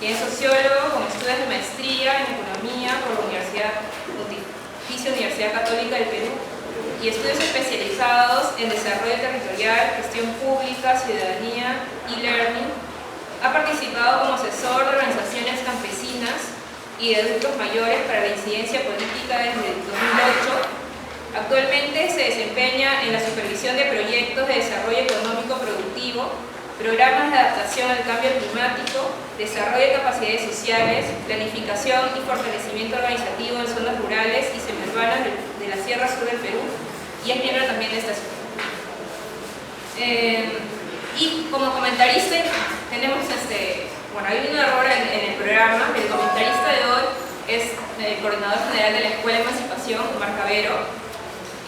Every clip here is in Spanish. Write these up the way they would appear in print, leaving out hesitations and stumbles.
y es sociólogo con estudios de maestría en economía por la Pontificia Universidad Católica del Perú y estudios especializados en desarrollo territorial, gestión pública, ciudadanía y learning. Ha participado como asesor de organizaciones campesinas y de adultos mayores para la incidencia política desde el 2008. Actualmente se desempeña en la supervisión de proyectos de desarrollo económico productivo, programas de adaptación al cambio climático, desarrollo de capacidades sociales, planificación y fortalecimiento organizativo en zonas rurales y semiurbanas de la Sierra Sur del Perú, y es miembro también de esta ciudad. Y como comentarista tenemos hay un error en el programa. El comentarista de hoy es el coordinador general de la Escuela de Emancipación, Omar Cabero.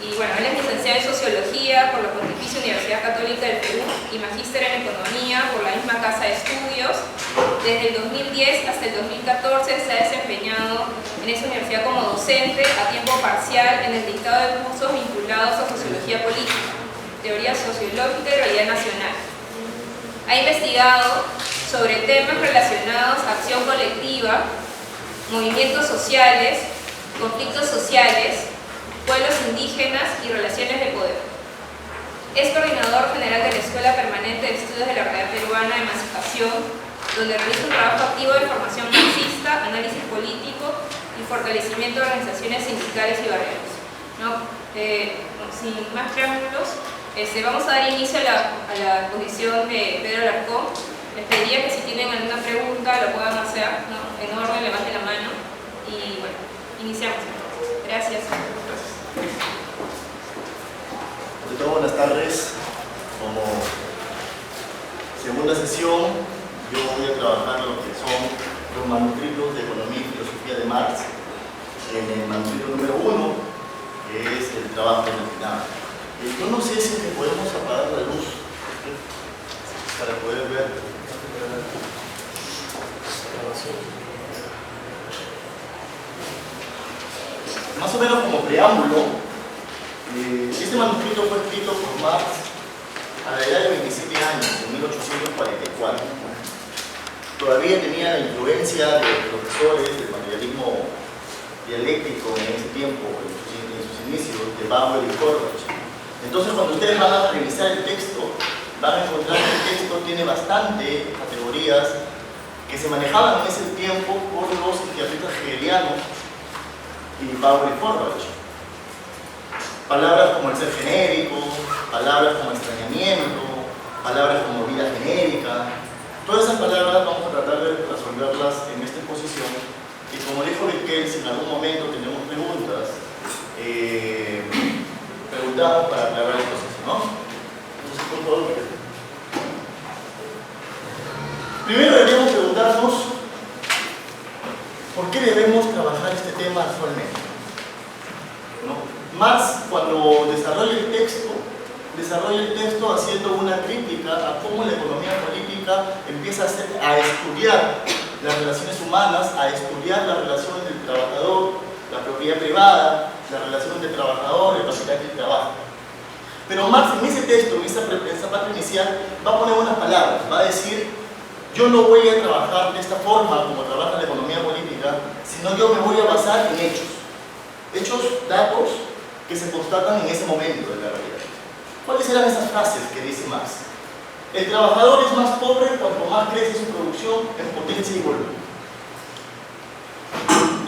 Y bueno, él es licenciado en Sociología por la Pontificia Universidad Católica del Perú y magíster en Economía por la misma Casa de Estudios. Desde el 2010 hasta el 2014 se ha desempeñado en esa universidad como docente a tiempo parcial en el dictado de cursos vinculados a Sociología Política, Teoría Sociológica y Realidad Nacional. Ha investigado sobre temas relacionados a acción colectiva, movimientos sociales, conflictos sociales, pueblos indígenas y relaciones de poder. Es coordinador general de la Escuela Permanente de Estudios de la Realidad Peruana de Emancipación, donde realiza un trabajo activo de formación marxista, análisis político y fortalecimiento de organizaciones sindicales y barriales. Sin más preámbulos, vamos a dar inicio a la exposición de Pedro Alarcón. Les pediría que si tienen alguna pregunta lo puedan hacer, en orden, levanten la mano y bueno, iniciamos entonces. Gracias. Ante todo, buenas tardes. Como segunda sesión, yo voy a trabajar lo que son los manuscritos de Economía y Filosofía de Marx. En el manuscrito número 1, que es el trabajo del final. Yo no sé si podemos apagar la luz para poder ver. Más o menos como preámbulo, este manuscrito fue escrito por Marx a la edad de 27 años, en 1844. Todavía tenía la influencia de profesores del materialismo dialéctico en ese tiempo, en sus inicios, de Bauer y Korbach. Entonces, cuando ustedes van a revisar el texto, van a encontrar que el texto tiene bastante categorías que se manejaban en ese tiempo por los psiquiatristas hegelianos y Bauer y Korbach. Palabras como el ser genérico, palabras como extrañamiento, palabras como vida genérica. Todas esas palabras vamos a tratar de resolverlas en esta exposición. Y como dijo Vitkel, si en algún momento tenemos preguntas, preguntamos para aclarar el proceso, ¿no? Entonces, por favor, primero debemos preguntarnos ¿por qué debemos trabajar este tema actualmente? ¿No? Marx, cuando desarrolla el texto haciendo una crítica a cómo la economía política empieza a estudiar las relaciones humanas, a estudiar la relación entre el trabajador, la propiedad privada, la relación entre el trabajador, el capital y el trabajo. Pero Marx en ese texto, en esa parte inicial, va a poner unas palabras, va a decir: yo no voy a trabajar de esta forma como trabaja la economía política, sino yo me voy a basar en hechos, datos que se constatan en ese momento de la realidad. ¿Cuáles eran esas frases que dice Marx? El trabajador es más pobre cuanto más crece su producción en potencia y volumen.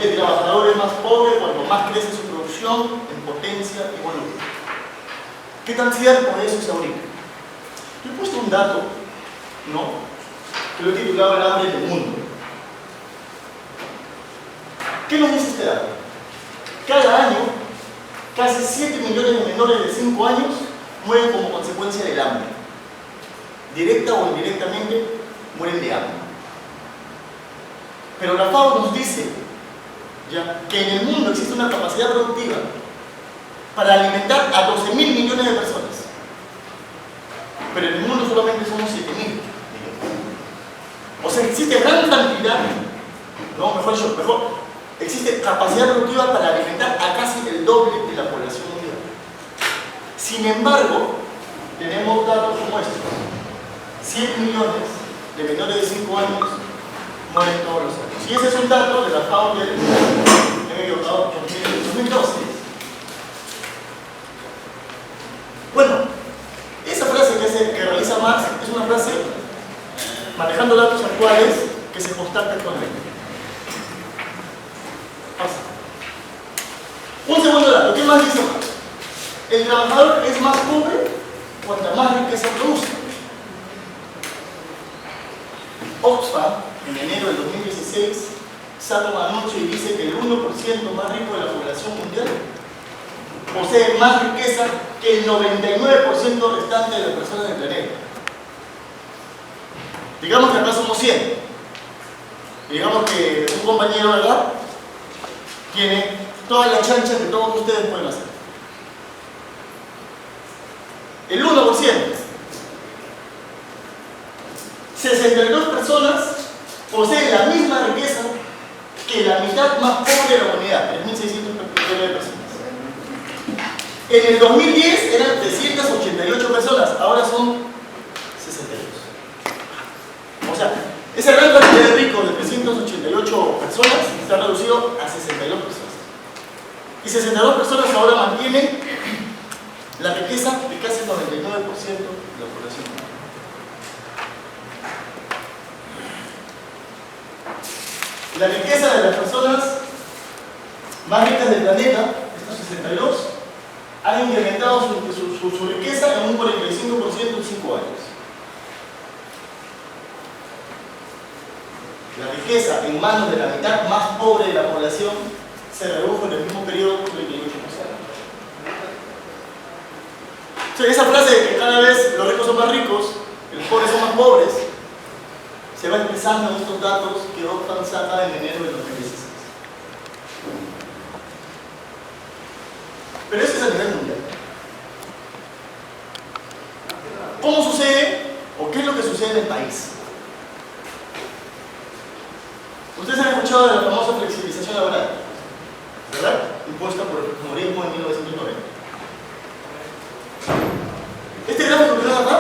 El trabajador es más pobre cuanto más crece su producción en potencia y volumen. ¿Qué tan cierto eso es ahorita? Yo he puesto un dato, que lo he titulado El hambre del mundo. ¿Qué nos dice este dato? Cada año, casi 7 millones de menores de 5 años mueren como consecuencia del hambre. Directa o indirectamente, mueren de hambre. Pero la FAO nos dice que en el mundo existe una capacidad productiva para alimentar a 12.000 millones de personas. Pero en el mundo solamente somos 7.000 millones. O sea, existe gran cantidad, existe capacidad productiva para alimentar a casi el doble de la población mundial. Sin embargo, tenemos datos como estos: 7 millones de menores de 5 años mueren todos los años. Y ese es un dato de la FAO del 2012. Bueno, esa frase que realiza Marx es una frase manejando datos actuales que se constata actualmente. Pasa. Un segundo dato, ¿qué más dice Marx? El trabajador es más pobre cuanta más riqueza produce. Oxfam, en enero del 2016, saca un anuncio y dice que el 1% más rico de la población mundial posee más riqueza que el 99% restante de las personas del planeta. Digamos que acá somos 100. Digamos que un compañero, ¿verdad?, tiene toda la chancha que todos ustedes pueden hacer. El 1%. 62 personas poseen la misma riqueza que la mitad más pobre de la humanidad, 3.600 millones de personas. En el 2010 eran 388 personas, ahora son 62. O sea, esa gran cantidad de ricos de 388 personas se ha reducido a 62 personas. Y 62 personas ahora mantienen la riqueza de casi el 99% de la población humana. La riqueza de las personas más ricas del planeta, estos 62, han incrementado su riqueza en un 45% en 5 años. La riqueza en manos de la mitad más pobre de la población se redujo en el mismo periodo un 38%. O sea, esa frase de que cada vez los ricos son más ricos, los pobres son más pobres, se va expresando en estos datos que Oxfam saca en enero del 2016. Pero eso es a nivel mundial. ¿Cómo sucede o qué es lo que sucede en el país? Ustedes han escuchado de la famosa flexibilización laboral, ¿verdad? Impuesta por el fujimorismo en 1990. Este gráfico que ven acá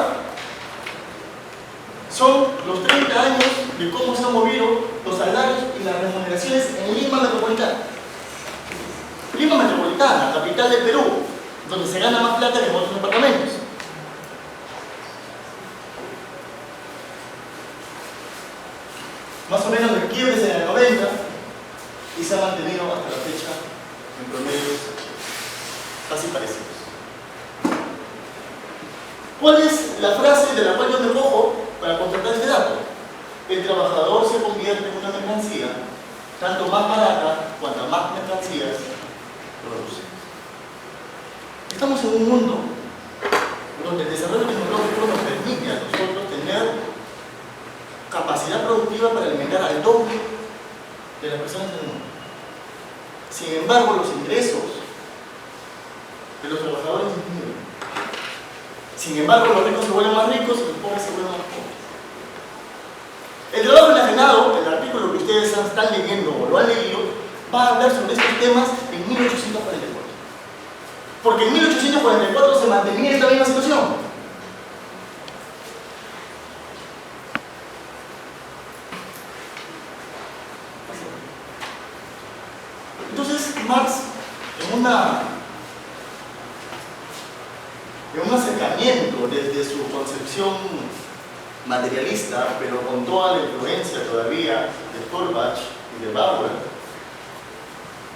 son los 30 años de cómo se han movido los salarios y las remuneraciones en Lima Metropolitana. Lima Metropolitana, capital del Perú, donde se gana más plata que en otros departamentos. Más o menos de quiebres en el 90 y se ha mantenido hasta la fecha en promedios casi parecidos. ¿Cuál es la frase de la cual yo me cojo para contratar este dato? El trabajador se convierte en una mercancía, tanto más barata cuanto más mercancías produce. Estamos en un mundo donde el desarrollo tecnológico nos permite a nosotros tener capacidad productiva para alimentar al doble de las personas del mundo. Sin embargo, los ingresos de los trabajadores disminuyen. Sin embargo, los ricos se vuelven más ricos y los pobres se vuelven más pobres. El trabajo enajenado, el artículo que ustedes están leyendo o lo han leído, va a hablar sobre estos temas en 1844. Porque en 1844 se mantenía esta misma situación. Entonces, Marx, en un acercamiento desde su concepción materialista, pero con toda la influencia todavía de Thorbach y de Bauer,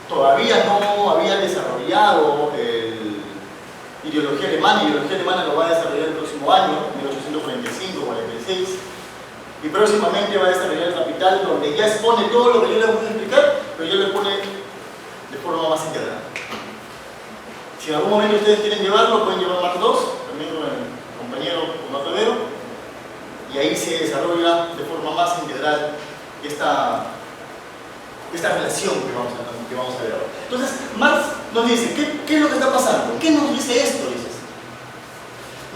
todavía no había desarrollado ideología alemana. Ideología alemana lo va a desarrollar el próximo año, 1845-46, y próximamente va a desarrollar el Capital, donde ya expone todo lo que yo les voy a explicar, pero ya lo expone de forma más integral. Si en algún momento ustedes quieren llevarlo, pueden llevar Marx 2, también con el compañero Tomás Rivero, y ahí se desarrolla de forma más integral esta relación que vamos a ver ahora. Entonces, Marx nos dice, ¿qué es lo que está pasando? ¿Qué nos dice esto?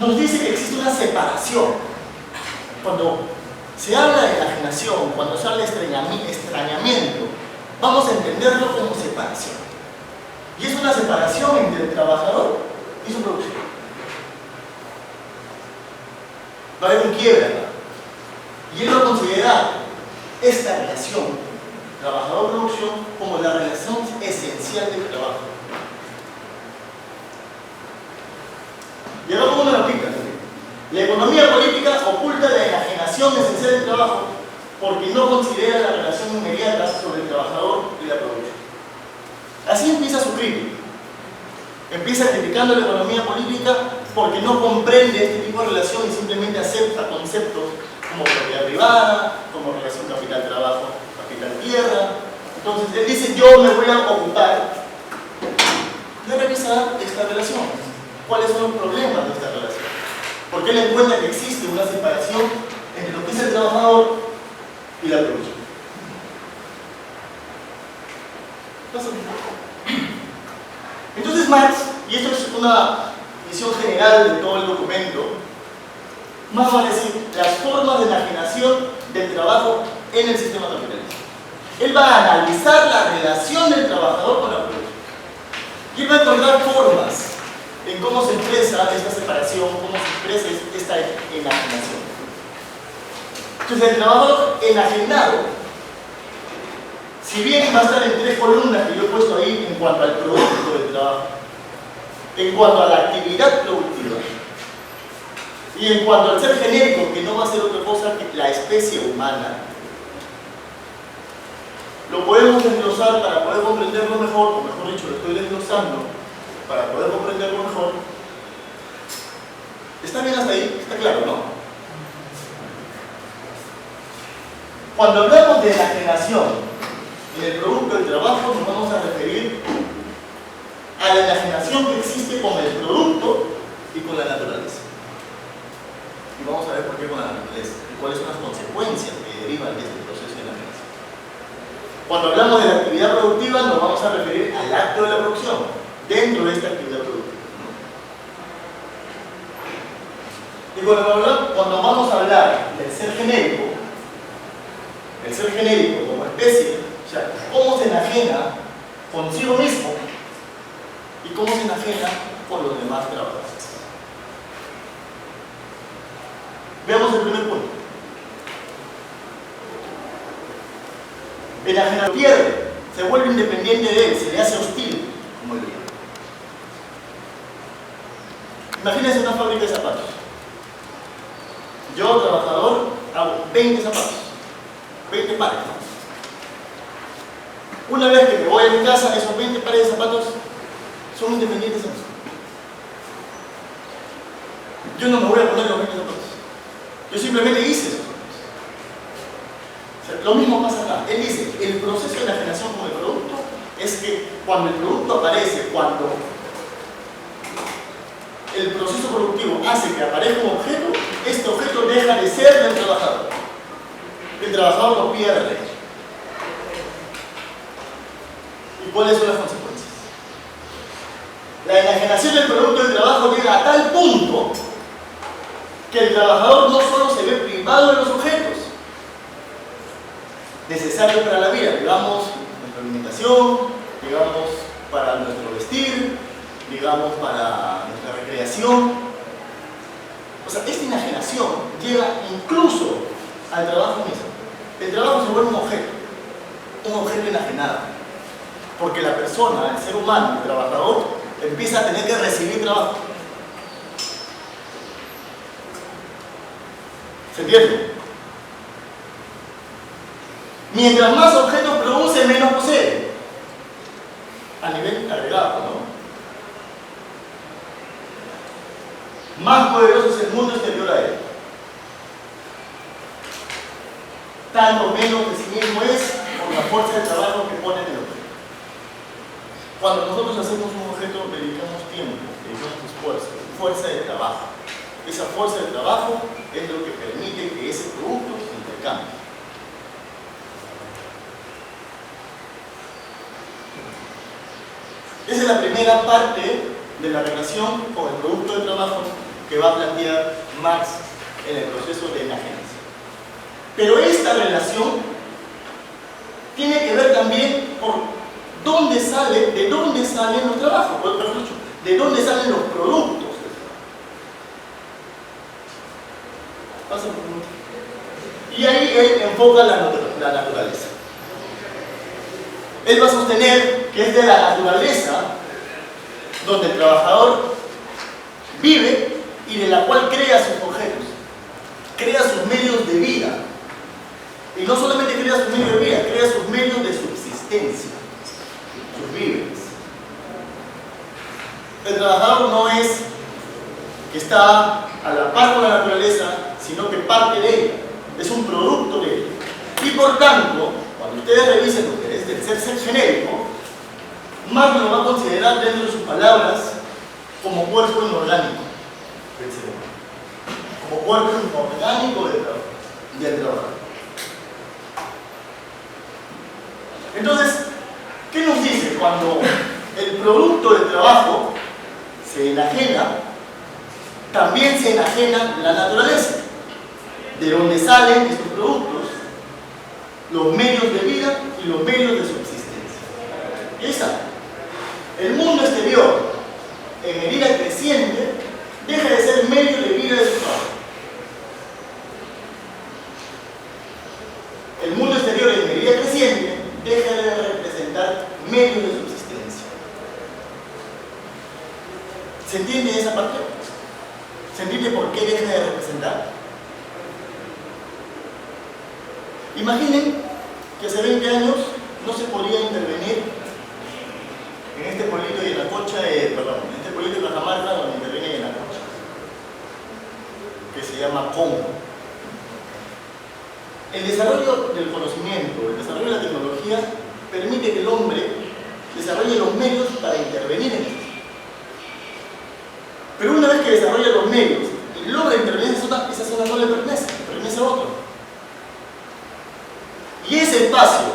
Nos dice que existe una separación. Cuando se habla de enajenación, cuando se habla de extrañamiento, vamos a entenderlo como separación. Y es una separación entre el trabajador y su producción. Va a haber un quiebre acá. Y él lo considera esta relación trabajador-producción como la relación esencial del trabajo. Y ahora cómo me lo aplica. La economía política oculta la enajenación esencial del trabajo porque no considera la relación inmediata sobre el trabajador y la producción. Así empieza su crítica. Empieza criticando la economía política porque no comprende este tipo de relación y simplemente acepta conceptos como propiedad privada, como relación capital-trabajo, capital-tierra. Entonces él dice, yo me voy a ocupar de revisar esta relación. ¿Cuáles son los problemas de esta relación? Porque él encuentra que existe una separación entre lo que es el trabajador y la producción. Entonces Marx, y esto es una visión general de todo el documento, Marx va a decir las formas de enajenación del trabajo en el sistema capitalista. Él va a analizar la relación del trabajador con la producción. Y él va a encontrar formas en cómo se expresa esta separación, cómo se expresa esta enajenación. Entonces el trabajador enajenado, si bien va a estar en tres columnas que yo he puesto ahí en cuanto al producto del trabajo, en cuanto a la actividad productiva y en cuanto al ser genérico, que no va a ser otra cosa que la especie humana, lo podemos desglosar para poder comprenderlo mejor, o mejor dicho, lo estoy desglosando para poder comprenderlo mejor. ¿Está bien hasta ahí? ¿Está claro, no? Cuando hablamos de enajenación en el producto del trabajo, nos vamos a referir a la enajenación que existe con el producto y con la naturaleza. Y vamos a ver por qué con la naturaleza y cuáles son las consecuencias que derivan de este proceso de enajenación. Cuando hablamos de la actividad productiva, nos vamos a referir al acto de la producción dentro de esta actividad productiva. Y cuando vamos a hablar del ser genérico como especie, o sea, cómo se enajena consigo mismo y cómo se enajena con los demás trabajadores. Veamos el primer punto. El enajenado pierde, se vuelve independiente de él, se le hace hostil, como él dice. Imagínense una fábrica de zapatos. Yo, trabajador, hago 20 zapatos, 20 pares. Una vez que me voy a mi casa, esos 20 pares de zapatos son independientes de mí. Yo no me voy a poner los 20 zapatos. Yo simplemente hice esos zapatos. O sea, lo mismo pasa acá. Él dice, el proceso de enajenación con el producto es que cuando el producto aparece, cuando el proceso productivo hace que aparezca un objeto, este objeto deja de ser del trabajador. El trabajador lo pierde. ¿Y cuáles son las consecuencias? La enajenación del producto del trabajo llega a tal punto que el trabajador no solo se ve privado de los objetos necesarios para la vida, digamos, nuestra alimentación, digamos, para nuestro vestir, digamos, para nuestra recreación. O sea, esta enajenación llega incluso al trabajo mismo. El trabajo se vuelve un objeto enajenado, porque la persona, el ser humano, el trabajador, empieza a tener que recibir trabajo. ¿Se entiende? Mientras más objetos produce, menos posee. A nivel agregado, ¿no? Más poderoso es el mundo exterior a él. Tanto menos de sí mismo es por la fuerza de trabajo que pone en el objeto. Cuando nosotros hacemos un objeto, dedicamos tiempo, dedicamos esfuerzo, fuerza de trabajo. Esa fuerza de trabajo es lo que permite que ese producto se intercambie. Esa es la primera parte de la relación con el producto de trabajo que va a plantear Marx en el proceso de enajenación. Pero esta relación tiene que ver también por de dónde salen los trabajos, de dónde salen los productos del trabajo. Y ahí él enfoca la naturaleza. la naturaleza. Él va a sostener que es de la naturaleza donde el trabajador vive y de la cual crea sus objetos, crea sus medios de vida. Y no solamente crea sus medios de vida, crea sus medios de subsistencia, sus víveres. El trabajador no es que está a la par con la naturaleza, sino que parte de ella, es un producto de ella. Y por tanto, cuando ustedes revisen lo que es del ser genérico, Marx lo va a considerar dentro de sus palabras como cuerpo inorgánico del ser humano, como cuerpo inorgánico del trabajo. Entonces, ¿qué nos dice? Cuando el producto del trabajo se enajena, también se enajena la naturaleza, de donde salen estos productos, los medios de vida y los medios de subsistencia. Y ahí está. El mundo exterior, en medida creciente, deja de ser medio de vida de su trabajo. El mundo exterior, en medida creciente, deja de representar medios de subsistencia. ¿Se entiende esa parte? ¿Se entiende por qué deja de representar? Imaginen que hace 20 años no se podía intervenir en este pueblito de Yanacocha, en este pueblito de Cajamarca, donde interviene Yanacocha, que se llama Congo. El desarrollo del conocimiento, el desarrollo de la tecnología, permite que el hombre desarrolle los medios para intervenir en esto. Pero una vez que desarrolla los medios y logra intervenir en esa zona no le pertenece a otro. Y ese espacio,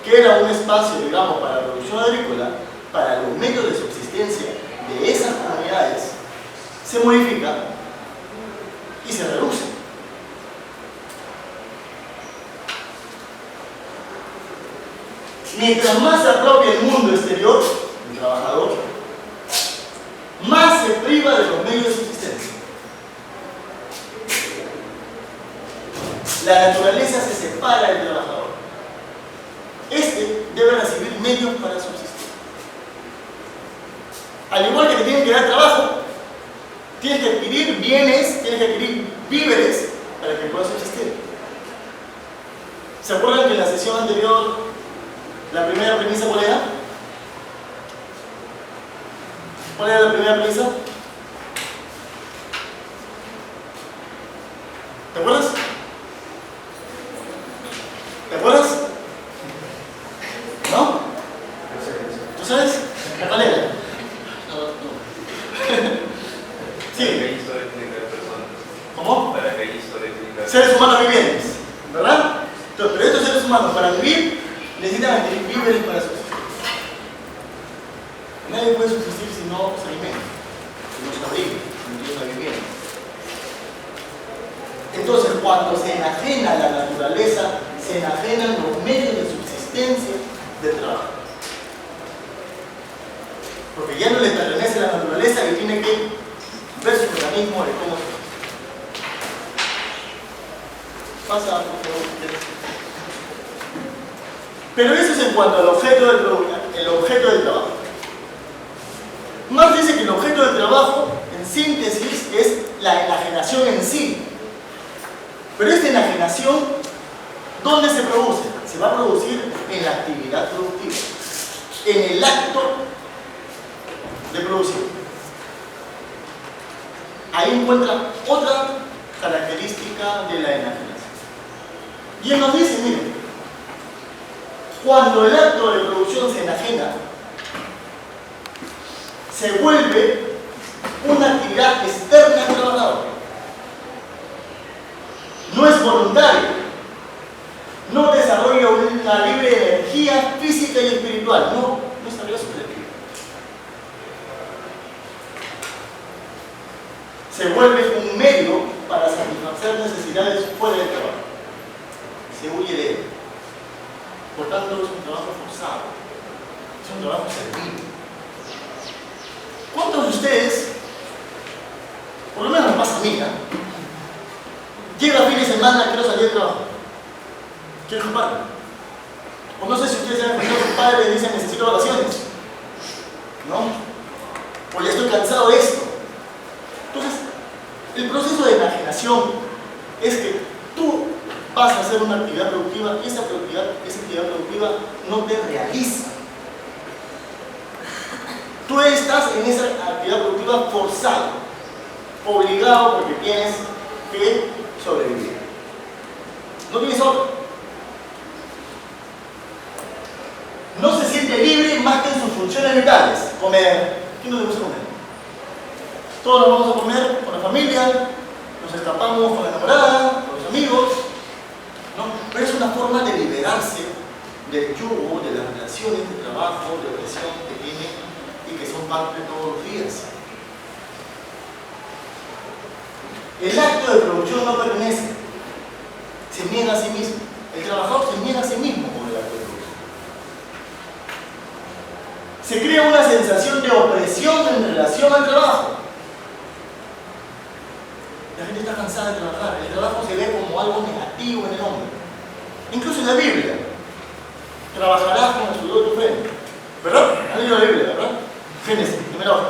que era un espacio, digamos, para la producción agrícola, para los medios de subsistencia de esas comunidades, se modifica y se reduce. Mientras más se apropia el mundo exterior, el trabajador, más se priva de los medios de subsistencia. La naturaleza se separa del trabajador. Este debe recibir medios para subsistir. Al igual que te tienen que dar trabajo, tienes que adquirir bienes, tienes que adquirir víveres para que puedas subsistir. ¿Se acuerdan que en la sesión anterior la primera premisa cuál era? ¿Cuál era la primera premisa? ¿Te acuerdas? ¿Te acuerdas? ¿No? ¿Tú sabes? ¿Cuál era? Sí. ¿Cómo? Seres humanos vivientes, ¿verdad? Entonces, pero estos seres humanos para vivir necesitan adquirir víveres para subsistir. Nadie puede subsistir si no se alimenta, si no se abriga, si no tiene vivienda. Entonces, cuando se enajena la naturaleza, se enajenan los medios de subsistencia del trabajo. Porque ya no le pertenece a la naturaleza y tiene que ver su mecanismo de cómo se pasa, por favor. Pero eso es en cuanto al objeto del trabajo. Marx dice que el objeto del trabajo, en síntesis, es la enajenación en sí. Pero esta enajenación, ¿dónde se produce? Se va a producir en la actividad productiva, en el acto de producir. Ahí encuentra otra característica de la enajenación. Y él nos dice, miren, cuando el acto de producción se enajena, se vuelve una actividad externa al trabajador. No es voluntario, no desarrolla una libre energía física y espiritual, no es tarea subjetiva. Se vuelve un medio para satisfacer necesidades fuera del trabajo. Se huye de él. Por tanto, es un trabajo forzado, es un trabajo servil. ¿Cuántos de ustedes, por lo menos me pasa a mí, llega fin de semana, quiero salir de trabajo, quiero su padre. O no sé si ustedes han escuchado a sus padres y dicen necesito vacaciones, ¿no? O ya estoy cansado de esto. Entonces, el proceso de enajenación es que tú vas a hacer una actividad productiva y esa actividad productiva no te realiza. Tú estás en esa actividad productiva forzado, obligado porque tienes que sobrevivir. No tienes otro. No se siente libre más que en sus funciones vitales. Comer. ¿Quién no le gusta comer? Todos nos vamos a comer con la familia, nos escapamos con la enamorada, con los amigos, ¿no? Pero es una forma de liberarse del yugo, de las relaciones de trabajo, de opresión que tiene y que son parte de todos los días. El acto de producción no pertenece, se niega a sí mismo. El trabajador se niega a sí mismo con el acto de producción. Se crea una sensación de opresión en relación al trabajo. La gente está cansada de trabajar. El trabajo se ve como algo negativo en el hombre. Incluso en la Biblia. Trabajarás con el sudor de tu frente. ¿Verdad? Han leído la Biblia, ¿verdad? Génesis, primera hoja.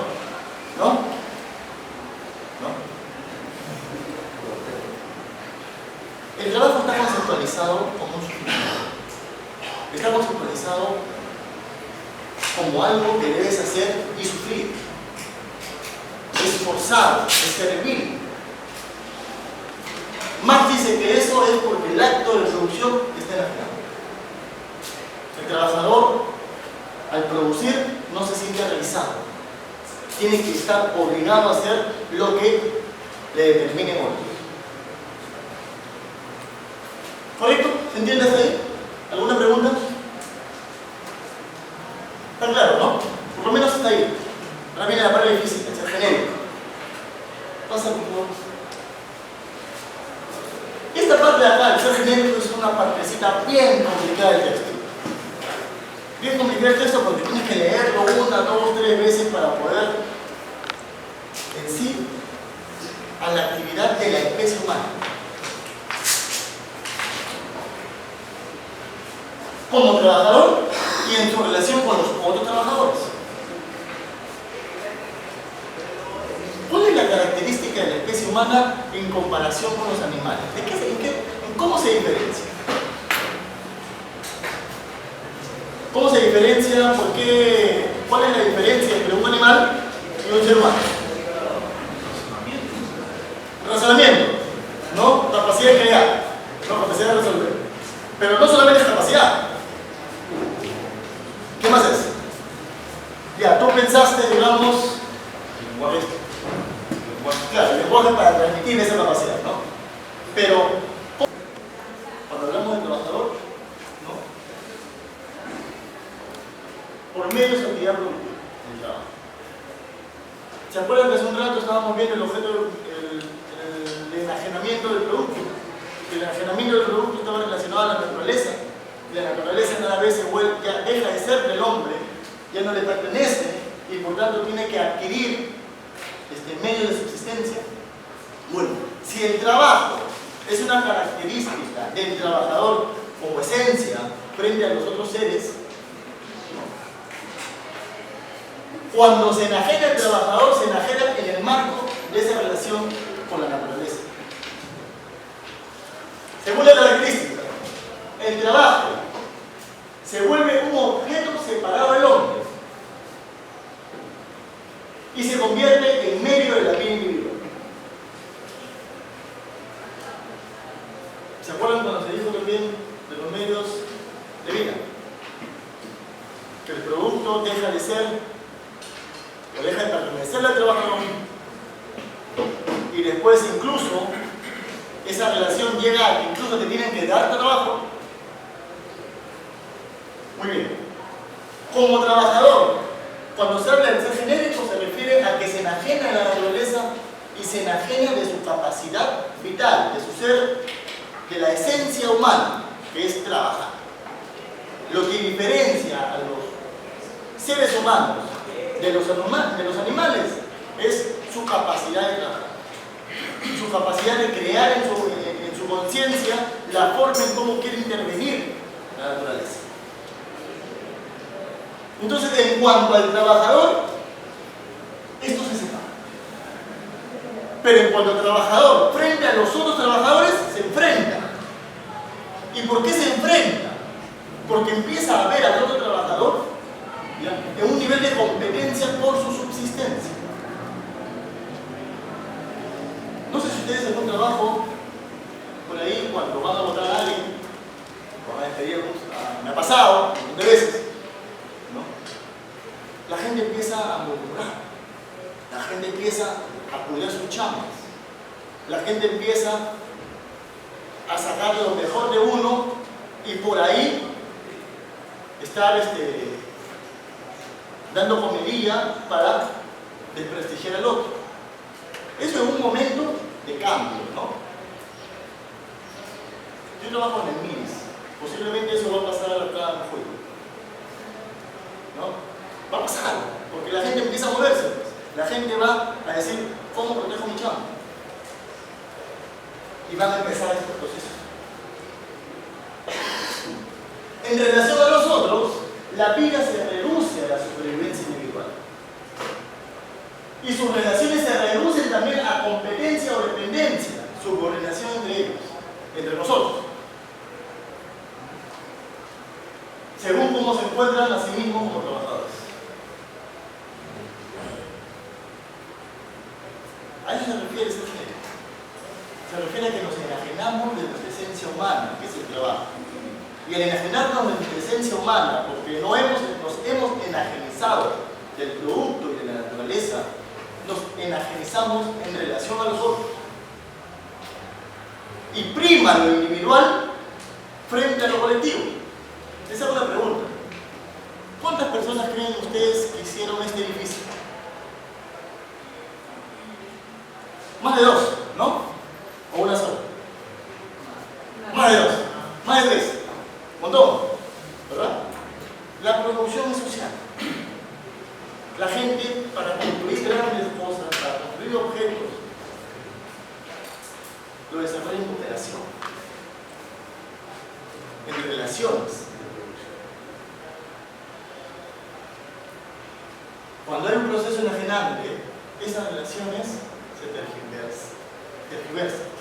¿No? ¿No? El trabajo está conceptualizado como un sufrimiento. Está conceptualizado como algo que debes hacer y sufrir. Es forzado, es servil. Marx dice que eso es porque el acto de producción está enajenado. El trabajador, al producir, no se siente realizado. Tiene que estar obligado a hacer lo que le determine otro. ¿Correcto? ¿Se entiende hasta ahí? ¿Alguna pregunta? Está claro, ¿no? Por lo menos hasta ahí. Ahora viene la parte difícil, el ser genérico. Pasa por favor. Esta parte de acá, el ser genérico, es una partecita bien complicada del texto. Bien complicado el texto porque tienes que leerlo 1, 2, 3 veces para poder en sí a la actividad de la especie humana. Como trabajador y en su relación con los otros trabajadores. ¿Cuál es la característica de la especie humana en comparación con los animales? ¿Cómo se diferencia? ¿Cómo se diferencia? ¿Por qué? ¿Cuál es la diferencia entre un animal y un ser humano? Razonamiento, ¿no? Capacidad de crear, no capacidad de resolver. Pero no solamente es capacidad. ¿Qué más es? Ya, tú pensaste, digamos, claro, el lenguaje para transmitir esa capacidad, ¿no? Pero cuando hablamos de trabajador, ¿no? Por medio de su actividad productiva, el trabajo. ¿Se acuerdan que hace un rato estábamos viendo el objeto del enajenamiento del producto? El enajenamiento del producto estaba relacionado a la naturaleza. Y la naturaleza cada vez se vuelve, ya deja de ser del hombre, ya no le pertenece y por tanto tiene que adquirir medio de subsistencia. Bueno, si el trabajo es una característica del trabajador como esencia frente a los otros seres, cuando se enajena el trabajador, se enajena en el marco de esa relación con la naturaleza. Segunda característica, el trabajo se vuelve un objeto separado del hombre y se convierte en medio de la vida individual. ¿Se acuerdan cuando se dijo también de los medios de vida? Que el producto deja de ser o deja de pertenecer al trabajador y después incluso esa relación llega a que incluso te tienen que dar trabajo. Muy bien. Como trabajador, cuando se habla de ser genérico se refiere a que se enajena de la naturaleza y se enajena de su capacidad vital, de su ser, de la esencia humana, que es trabajar. Lo que diferencia a los seres humanos de los animales es su capacidad de trabajar, su capacidad de crear en su conciencia la forma en cómo quiere intervenir la naturaleza. Entonces, en cuanto al trabajador, esto se separa. Pero en cuanto al trabajador frente a los otros trabajadores, se enfrenta. ¿Y por qué se enfrenta? Porque empieza a ver al otro trabajador, ¿ya?, en un nivel de competencia por su subsistencia. No sé si ustedes en un trabajo, por ahí, cuando van a votar a alguien, o van a despedir, me ha pasado un montón de veces, ¿no? La gente empieza a murmurar, la gente empieza a cuidar sus chambas, la gente empieza a sacar lo mejor de uno y por ahí estar dando comidilla para desprestigiar al otro. Eso es un momento de cambio, ¿no? Yo trabajo en el MINS, posiblemente eso va a pasar acá en julio, ¿no? Va a pasar, porque la gente empieza a moverse, pues. La gente va a decir, ¿cómo protejo mi chamba? Y van a empezar estos procesos. En relación a los otros, la vida se reduce a la supervivencia individual. Y sus relaciones se reducen también a competencia o dependencia, subordinación entre ellos, entre nosotros. Según cómo se encuentran a sí mismos como trabajadores. A eso se refiere este género. Se refiere a que nos enajenamos de nuestra esencia humana, que es el trabajo. Y al enajenarnos de nuestra esencia humana, porque nos hemos enajenizado del producto y de la naturaleza, nos enajenizamos en relación a los otros. Y prima lo individual frente a lo colectivo. Esa es una pregunta. ¿Cuántas personas creen ustedes que hicieron este edificio? Más de 2, ¿no? ¿O una sola? Más de 2, más de 3. Un montón, ¿verdad? La producción es social. La gente, para construir grandes cosas, para construir objetos, lo desarrolla en cooperación, en relaciones. Cuando hay un proceso enajenante, esas relaciones se tergiversan.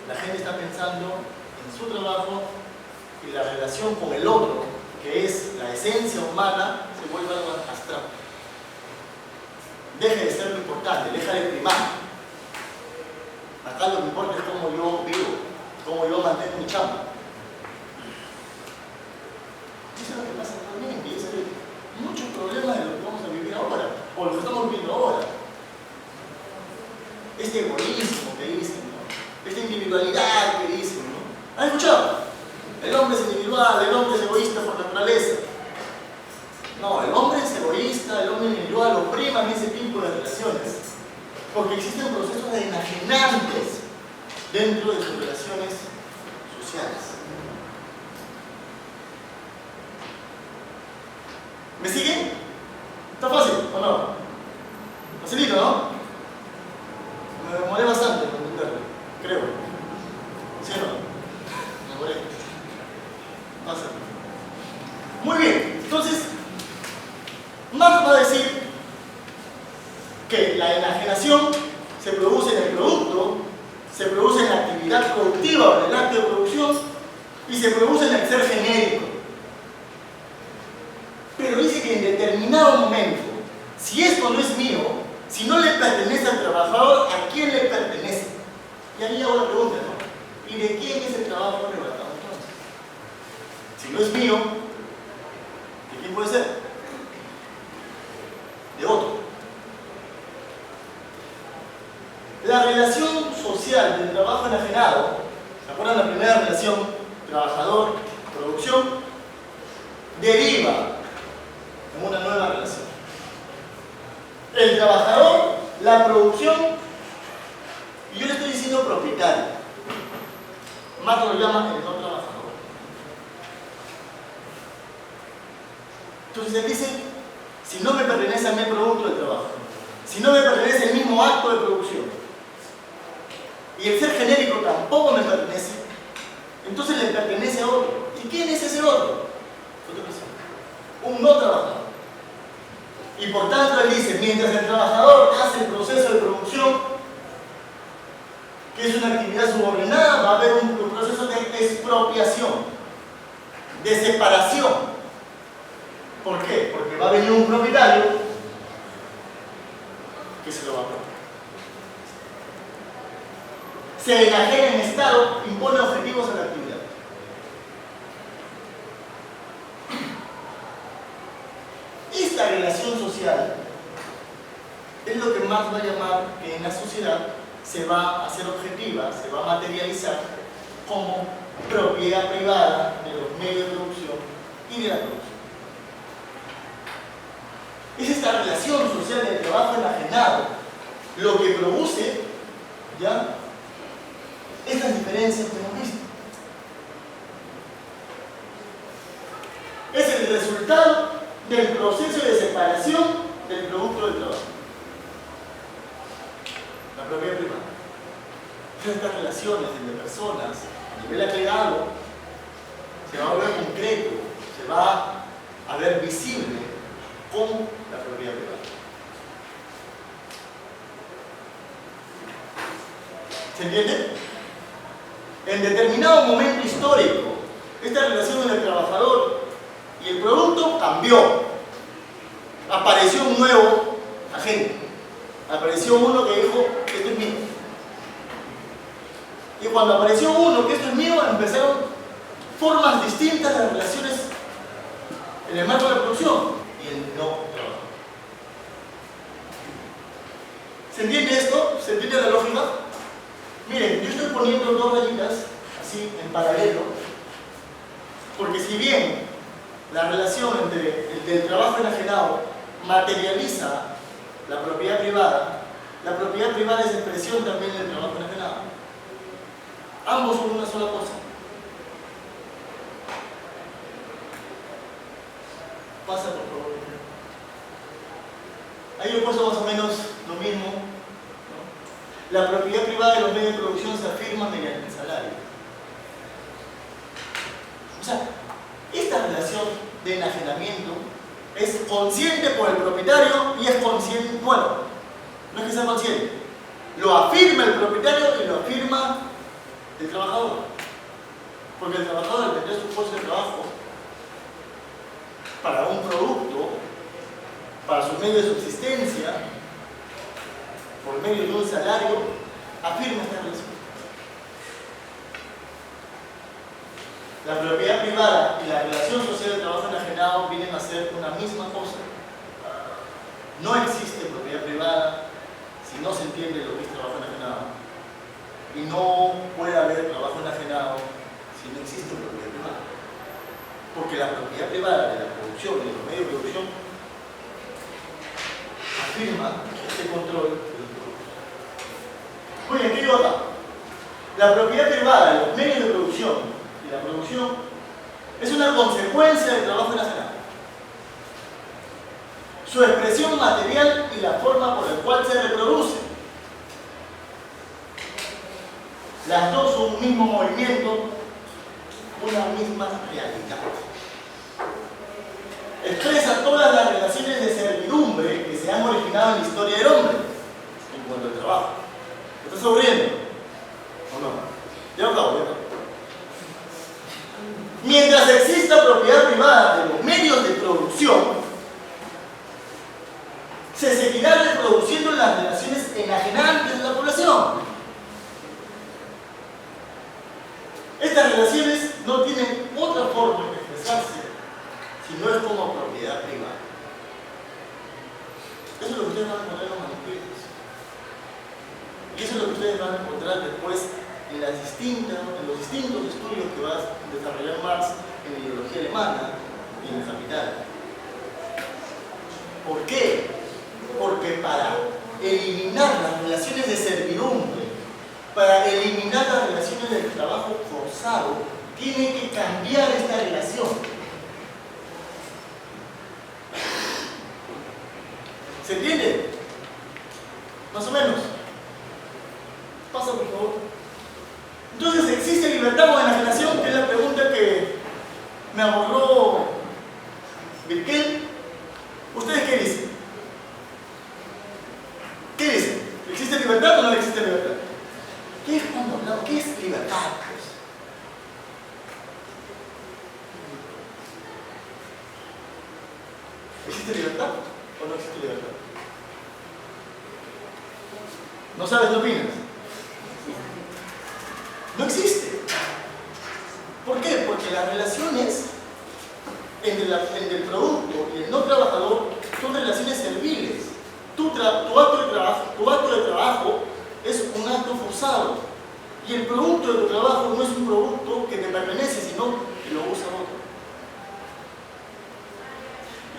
La gente está pensando en su trabajo y la relación con el otro, que es la esencia humana, se vuelve algo abstracto. Deja de ser lo importante, deja de primar. Acá lo que importa es cómo yo vivo, cómo yo mantengo mi chamba. Eso es lo que pasa actualmente, y eso es muchos problemas de lo que vamos a vivir ahora, o lo que estamos viviendo ahora. Este egoísmo que dicen, ¿no? Esta individualidad que dicen, ¿no? ¿Han escuchado? El hombre es individual, el hombre es egoísta por naturaleza. No, el hombre es egoísta, el hombre individual oprima en ese tipo de relaciones, porque existen procesos enajenantes dentro de sus relaciones sociales. ¿Me siguen? ¿Está fácil o no? Facilito, ¿no? Me demoré bastante en entenderlo, creo. ¿Sí o no? Me demoré. Pasa. Muy bien, entonces, Marx va a decir que la enajenación se produce en el producto, se produce en la actividad productiva o en el acto de producción y se produce en el ser genérico. Pero dice que en determinado momento, si esto no es mío, si no le pertenece al trabajador, ¿a quién le pertenece? Y ahí hago la pregunta, ¿no? ¿Y de quién es el trabajo arrebatado entonces? Si no es mío, ¿de quién puede ser? De otro. La relación social del trabajo enajenado, ¿se acuerdan la primera relación? Trabajador-producción, deriva en una nueva relación. El trabajador, la producción, y yo le estoy diciendo propietario. Marx lo llama el no trabajador. Entonces él dice, si no me pertenece a mí el producto del trabajo, si no me pertenece el mismo acto de producción, y y el ser genérico tampoco me pertenece, entonces le pertenece a otro. ¿Y quién es ese otro? Otra persona. Un no trabajador. Y por tanto él dice, mientras el trabajador hace el proceso de producción, que es una actividad subordinada, va a haber un proceso de expropiación, de separación. ¿Por qué? Porque va a venir un propietario que se lo va a apropiar. Se enajena en Estado, impone objetivos a la actividad. Esta relación social es lo que más va a llamar que en la sociedad se va a hacer objetiva, se va a materializar como propiedad privada de los medios de producción y de la producción. Es esta relación social del trabajo enajenado lo que produce, ¿ya?, estas diferencias que hemos visto. Es el resultado del proceso de separación del producto del trabajo. La propiedad privada. Estas relaciones entre personas a nivel agregado se va a ver concreto, se va a ver visible con la propiedad privada. ¿Se entiende? En determinado momento histórico, esta relación entre el trabajador y el producto cambió. Apareció un nuevo agente. Apareció uno que dijo, esto es mío. Y cuando apareció uno que esto es mío, empezaron formas distintas de relaciones en el marco de la producción y el no trabajo. ¿Se entiende esto? ¿Se entiende la lógica? Miren, yo estoy poniendo dos rayitas así en paralelo, porque si bien la relación entre el del trabajo enajenado materializa la propiedad privada es expresión también del trabajo enajenado. Ambos son una sola cosa. Pasa, por favor. Ahí he puesto más o menos lo mismo, ¿no? La propiedad privada de los medios de producción se afirma mediante el salario. O sea, esta relación de enajenamiento es consciente por el propietario y es consciente, bueno, no es que sea consciente, lo afirma el propietario y lo afirma el trabajador. Porque el trabajador, al vender su puesto de trabajo para un producto, para su medio de subsistencia, por medio de un salario, afirma esta relación. La propiedad privada y la relación social del trabajo enajenado vienen a ser una misma cosa. No existe propiedad privada si no se entiende lo que es trabajo enajenado. Y no puede haber trabajo enajenado si no existe propiedad privada. Porque la propiedad privada de la producción y de los medios de producción afirma este control de los productos. Muy bien, ¿qué digo acá? La propiedad privada de los medios de producción y la producción es una consecuencia del trabajo enajenado. Su expresión material y la forma por la cual se reproduce. Las dos son un mismo movimiento, una misma realidad. Expresa todas las relaciones de servidumbre que se han originado en la historia del hombre en cuanto al trabajo. ¿Estás sonriendo? ¿O no? Ya acabo. Mientras exista propiedad privada de los medios de producción, se seguirá reproduciendo las relaciones enajenantes de la población. Estas relaciones no tienen otra forma de expresarse si no es como propiedad privada. Eso es lo que ustedes van a encontrar en los manuscritos. Y eso es lo que ustedes van a encontrar después en los distintos estudios que va a desarrollar Marx en la ideología alemana y en el Capital. ¿Por qué? Porque para eliminar las relaciones de servidumbre, para eliminar las relaciones del trabajo forzado, tiene que cambiar esta relación. ¿Se entiende? Más o menos. Pasa, por favor. inauguró Virquel, ¿ustedes qué dicen? ¿Qué dicen? ¿Existe libertad o no existe libertad? ¿Qué es cuando hablamos? ¿Qué es libertad? ¿Existe libertad o no existe libertad? ¿No sabes qué opinas? No existe. ¿Por qué? Porque las relaciones entre el producto y el no trabajador son relaciones serviles. Tu acto de trabajo es un acto forzado. Y el producto de tu trabajo no es un producto que te pertenece, sino que lo usa otro.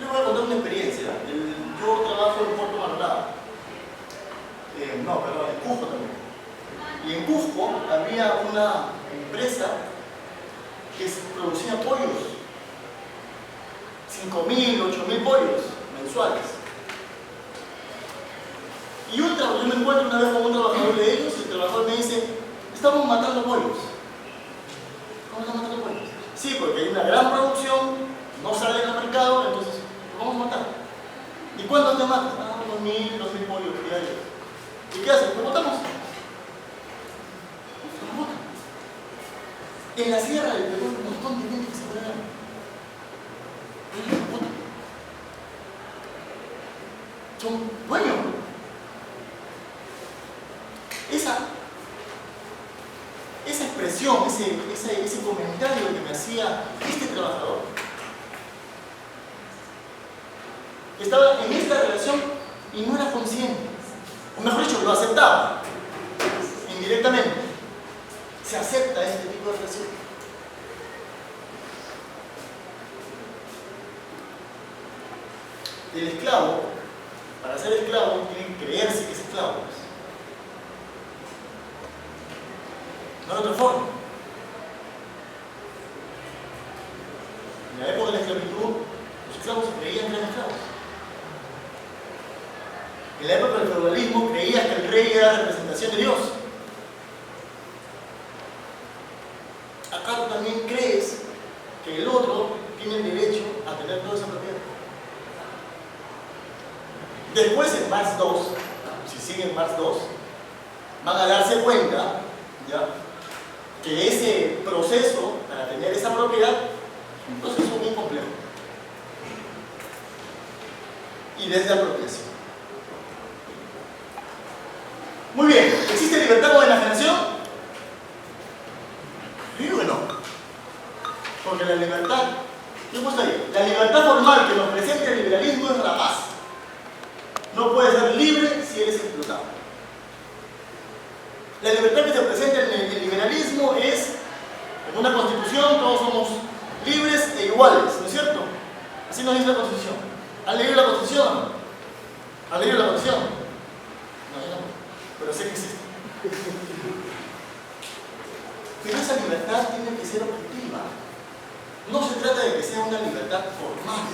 Yo les voy a contar una experiencia. Yo trabajo en Puerto Maldonado. En Cusco también. Y en Cusco había una empresa que producía pollos. 5.000, 8.000 pollos mensuales. Y yo me encuentro una vez con un trabajador de ellos y el trabajador me dice: estamos matando pollos. ¿Cómo estamos matando pollos? Sí, porque hay una gran producción, no salen al mercado, entonces los vamos a matar. ¿Y cuántos te matan? 2.000 pollos diarios. ¿Y qué hacen? Los botamos. Los botan. En la sierra del Perú hay un montón de gente que se muere. Ellos los botan. Son dueños. Esa expresión, ese comentario que me hacía este trabajador, estaba en esta relación y no era consciente. O mejor dicho, lo aceptaba indirectamente. Se acepta este tipo de relación. El esclavo, para ser esclavo, tiene que creerse que es esclavo. No hay otra forma. En la época de la esclavitud, los esclavos se creían que eran esclavos. En la época del feudalismo creías que el rey era la representación de Dios. Acá tú también crees que el otro tiene el derecho a tener toda esa propiedad. Después en Marx 2, si siguen Marx 2, van a darse cuenta, ¿ya?, que ese proceso para tener esa propiedad es un proceso muy complejo y desde apropiación. Muy bien, ¿existe libertad con enajenación? Yo digo que no, porque la libertad, ¿qué gusta ahí? La libertad formal que nos presenta el liberalismo es rapaz. No puedes ser libre si eres explotado. La libertad que se presenta en el liberalismo es: en una constitución todos somos libres e iguales, ¿no es cierto? Así nos dice la constitución. ¿Han leído la constitución? ¿Han leído la constitución? No, yo no, pero sé que existe. Pero esa libertad tiene que ser objetiva. No se trata de que sea una libertad formal.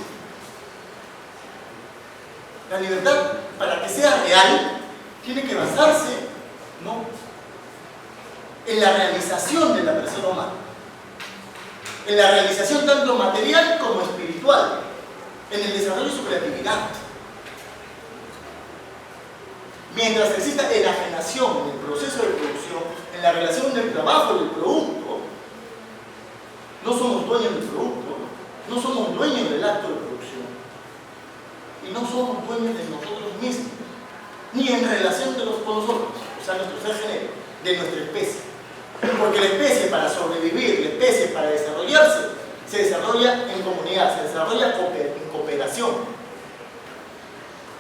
La libertad, para que sea real, tiene que basarse, ¿no?, en la realización de la persona humana, en la realización tanto material como espiritual, en el desarrollo de su creatividad. Mientras exista enajenación en el proceso de producción, en la relación del trabajo y del producto, no somos dueños del producto, no somos dueños del acto de producción y no somos dueños de nosotros mismos, ni en relación con nosotros, o sea, nuestro ser genérico, de nuestra especie. Porque la especie, para sobrevivir, la especie para desarrollarse, se desarrolla en comunidad, se desarrolla en cooperación,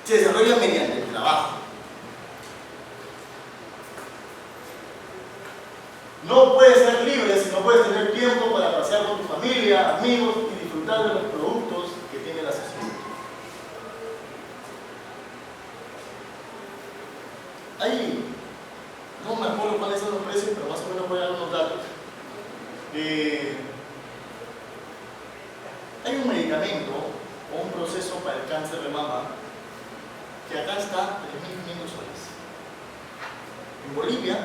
se desarrolla mediante el trabajo. No puedes ser libre si no puedes tener tiempo para pasear con tu familia, amigos y disfrutar de los productos que tiene la sociedad. Ahí, no me acuerdo cuáles son los precios, pero más o menos voy a dar unos datos. Hay un medicamento o un proceso para el cáncer de mama que acá está a 3.500 soles. En Bolivia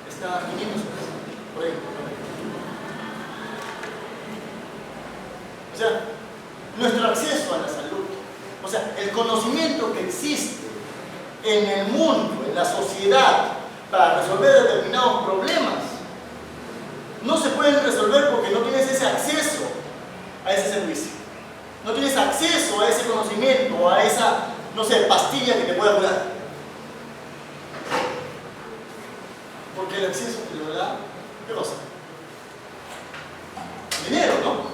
está a 500 soles. Por ahí. O sea, nuestro acceso a la salud, o sea, el conocimiento que existe en el mundo, en la sociedad, para resolver determinados problemas, no se pueden resolver porque no tienes ese acceso a ese servicio. No tienes acceso a ese conocimiento, a esa, no sé, pastilla que te pueda curar. Porque el acceso te lo da, ¿qué cosa? Dinero, ¿no?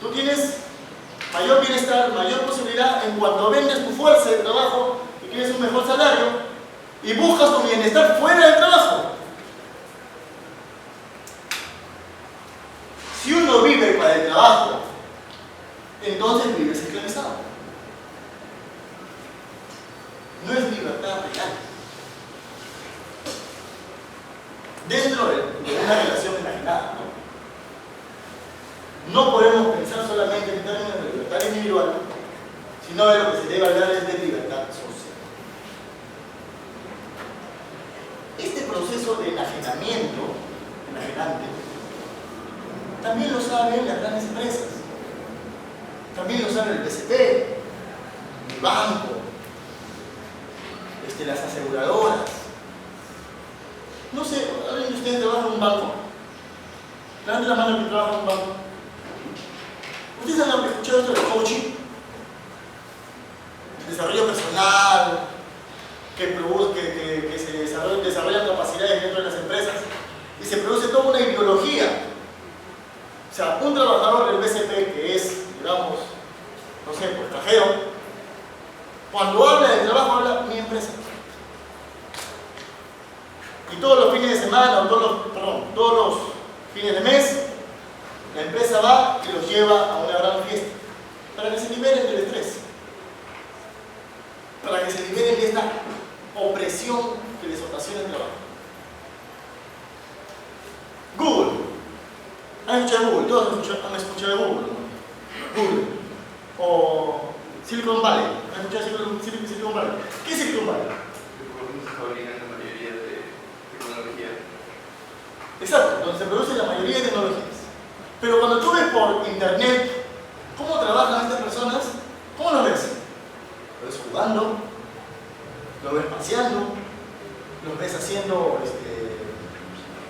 Tú tienes mayor bienestar, mayor posibilidad en cuanto vendes tu fuerza de trabajo y tienes un mejor salario y buscas tu bienestar fuera del trabajo. Si uno vive para el trabajo, entonces vives esclavizado. No es libertad real. Dentro de una relación enajenada, no podemos pensar solamente en términos de libertad individual, sino de lo que se debe hablar es de libertad social. Este proceso de enajenamiento, enajenante, también lo saben las grandes empresas, también lo sabe el BCP, el banco, las aseguradoras. No sé, ¿alguien de ustedes trabaja en un banco? Levante la mano que trabaja en un banco. ¿Ustedes han escuchado esto del coaching? Desarrollo personal, que se desarrollan capacidades dentro de las empresas y se produce toda una ideología. O sea, un trabajador del BCP que es, digamos, no sé, pues trajero, cuando habla de trabajo habla mi empresa. Y todos los fines de semana, o todos los fines de mes, la empresa va y los lleva a una gran fiesta para que se liberen del estrés, para que se liberen de esta opresión que les ocasiona el trabajo. Google. ¿Han escuchado de Google? Todos han escuchado de Google. Google. O Silicon Valley. ¿Han escuchado de Silicon Valley? ¿Qué es Silicon Valley? Exacto, donde se produce la mayoría de tecnologías. Pero cuando tú ves por internet cómo trabajan estas personas, ¿cómo lo ves? Lo ves jugando, lo ves paseando, lo ves haciendo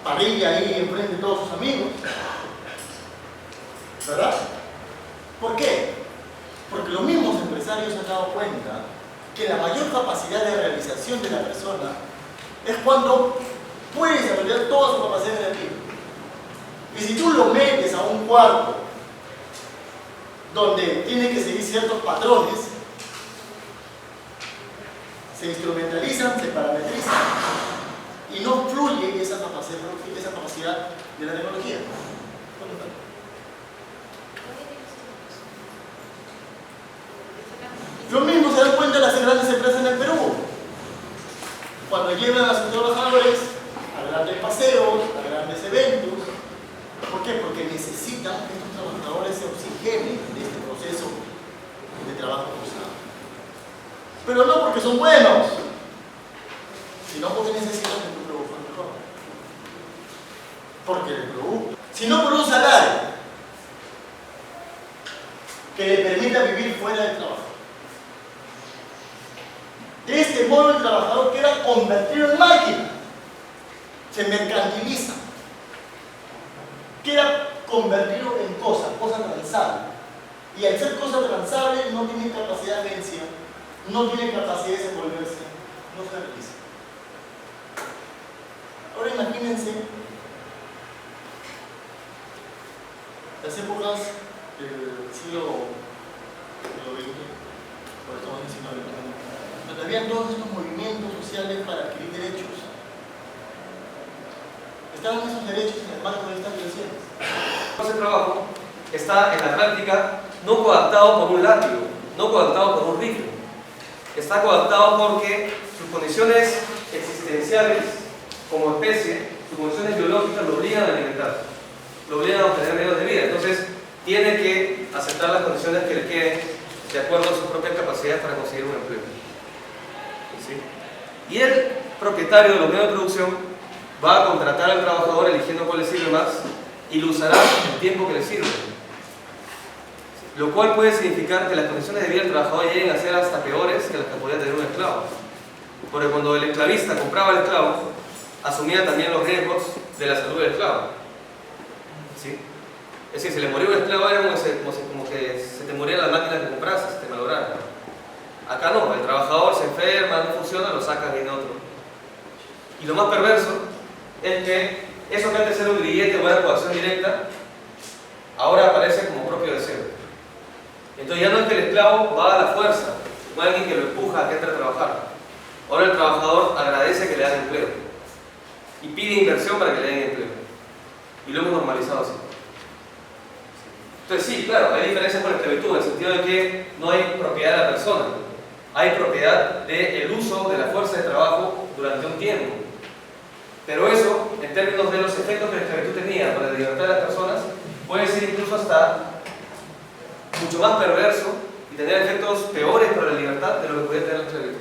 parrilla ahí enfrente de todos sus amigos. ¿Verdad? ¿Por qué? Porque los mismos empresarios han dado cuenta que la mayor capacidad de realización de la persona es cuando puede desarrollar toda su capacidad creativa. Y si tú lo metes a un cuarto donde tiene que seguir ciertos patrones, se instrumentalizan, se parametrizan y no fluye esa capacidad de la tecnología. Lo mismo se dan cuenta las grandes empresas en el Perú. Cuando llevan a sus trabajadores a grandes paseos, a grandes eventos. ¿Por qué? Porque necesitan que estos trabajadores se oxigenen de este proceso de trabajo forzado. Pero no porque son buenos, sino porque necesitan que tu producto mejor. Porque el producto, si no por un salario que le permita vivir fuera del trabajo, de este modo el trabajador queda convertido en máquina, se mercantiliza, queda convertido en cosa transable. Y al ser cosa transable no tiene capacidad de agencia, no tiene capacidad de desenvolverse, no se realiza. Ahora imagínense las épocas del siglo XX, por estamos en el siglo XX, donde habían todos estos movimientos sociales para adquirir derechos. Estaban esos derechos en el marco de estas relaciones. Ese trabajo está en la práctica no coadaptado por un látigo, no coadaptado por un rifle. Está coadaptado porque sus condiciones existenciales como especie, sus condiciones biológicas lo obligan a alimentarse, lo obligan a obtener medios de vida. Entonces tiene que aceptar las condiciones que le queden de acuerdo a sus propias capacidades para conseguir un empleo. ¿Sí? Y el propietario de los medios de producción va a contratar al trabajador eligiendo cuál le sirve más y lo usará el tiempo que le sirve. lo cual puede significar que las condiciones de vida del trabajador lleguen a ser hasta peores que las que podía tener un esclavo. Porque cuando el esclavista compraba el esclavo, asumía también los riesgos de la salud del esclavo. ¿Sí? Es decir, si le moría un esclavo era como que se te morían las máquinas que compraste, se te malograran. Acá no, el trabajador se enferma, no funciona, lo sacas y viene otro. Y lo más perverso es que eso que antes era un grillete o una coacción directa, ahora aparece como propio deseo. Entonces ya no es que el esclavo va a la fuerza, no hay alguien que lo empuja a que entre a trabajar. Ahora el trabajador agradece que le dan empleo y pide inversión para que le den empleo. Y lo hemos normalizado así. Entonces sí, claro, hay diferencias con la esclavitud, en el sentido de que no hay propiedad de la persona, hay propiedad del uso de la fuerza de trabajo durante un tiempo. Pero eso, en términos de los efectos que la esclavitud tenía para la libertad de las personas, puede ser incluso hasta mucho más perverso y tener efectos peores para la libertad de lo que podía tener la esclavitud.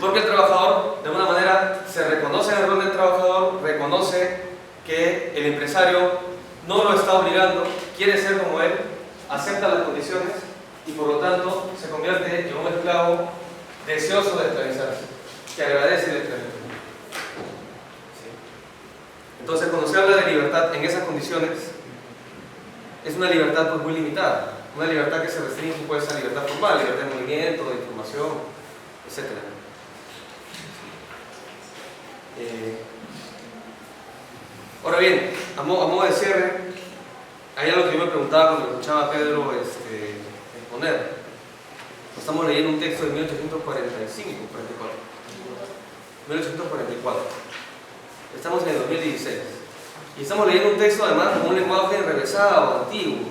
Porque el trabajador, de alguna manera, se reconoce en el rol del trabajador, reconoce que el empresario no lo está obligando, quiere ser como él, acepta las condiciones y por lo tanto se convierte en un esclavo deseoso de esclavizarse, que agradece la esclavitud. Entonces, cuando se habla de libertad en esas condiciones, es una libertad pues muy limitada, una libertad que se restringe puede ser libertad formal, libertad de movimiento, de información, etc. Ahora bien, a modo de cierre, hay algo que yo me preguntaba cuando escuchaba a Pedro exponer. Estamos leyendo un texto de 1844. Estamos en el 2016. Y estamos leyendo un texto además con un lenguaje enrevesado, antiguo,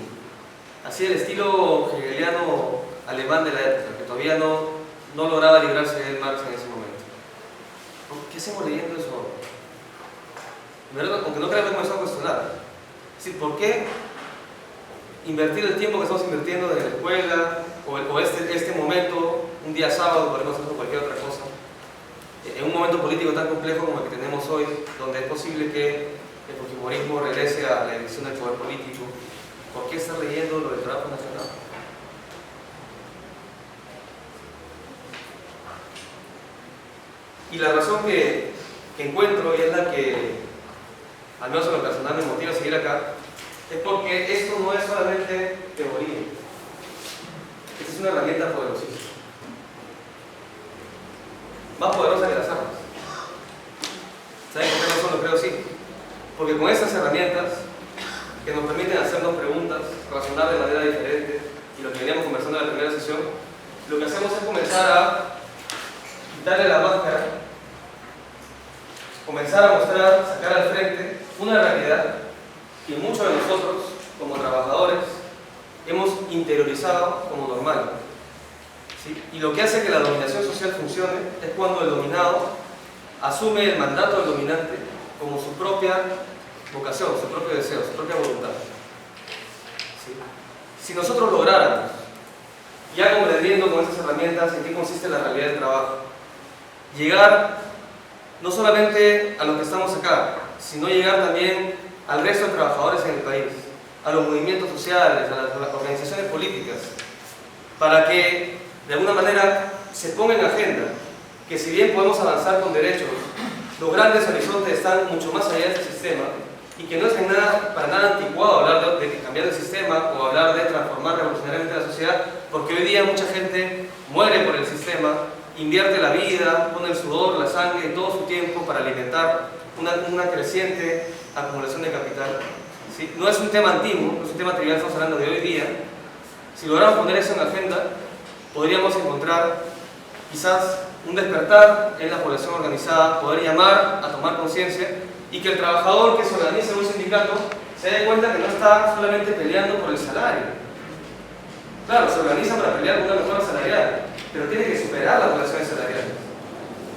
así el estilo hegeliano alemán de la época, que todavía no lograba librarse de Marx en ese momento. ¿Por qué hacemos leyendo eso ahora? Aunque no crean, me comenzó a cuestionar. Es decir, ¿por qué invertir el tiempo que estamos invirtiendo en la escuela o este momento, un día sábado, podemos hacer cualquier otra cosa, en un momento político tan complejo como el que tenemos hoy, donde es posible que el fujimorismo regrese a la elección del poder político? ¿Por qué estar leyendo lo del trabajo nacional? Y la razón que encuentro, y es la que al menos en lo personal me motiva a seguir acá, es porque esto no es solamente teoría. Esta es una herramienta poderosísima. Más poderosa que las armas. ¿Saben por qué razón lo creo así? Porque con estas herramientas que nos permiten hacernos preguntas, razonar de manera diferente, y lo que veníamos conversando en la primera sesión, lo que hacemos es comenzar a quitarle la máscara, comenzar a mostrar, sacar al frente una realidad que muchos de nosotros, como trabajadores, hemos interiorizado como normal. ¿Sí? Y lo que hace que la dominación social funcione es cuando el dominado asume el mandato del dominante como su propia vocación, su propio deseo, su propia voluntad. ¿Sí? Si nosotros lográramos, ya comprendiendo con estas herramientas en qué consiste la realidad del trabajo, llegar no solamente a los que estamos acá, sino llegar también al resto de trabajadores en el país, a los movimientos sociales, a las organizaciones políticas, para que de alguna manera se ponga en agenda que si bien podemos avanzar con derechos, los grandes horizontes están mucho más allá de este sistema y que no es para nada anticuado hablar de cambiar el sistema o hablar de transformar revolucionariamente la sociedad, porque hoy día mucha gente muere por el sistema, invierte la vida, pone el sudor, la sangre y todo su tiempo para alimentar una creciente acumulación de capital. ¿Sí? No es un tema antiguo, no es un tema trivial, estamos hablando de hoy día. Si logramos poner eso en la agenda, podríamos encontrar quizás un despertar en la población organizada, poder llamar a tomar conciencia y que el trabajador que se organiza en un sindicato se dé cuenta que no está solamente peleando por el salario. Claro, se organiza para pelear por una mejora salarial, pero tiene que superar las relaciones salariales.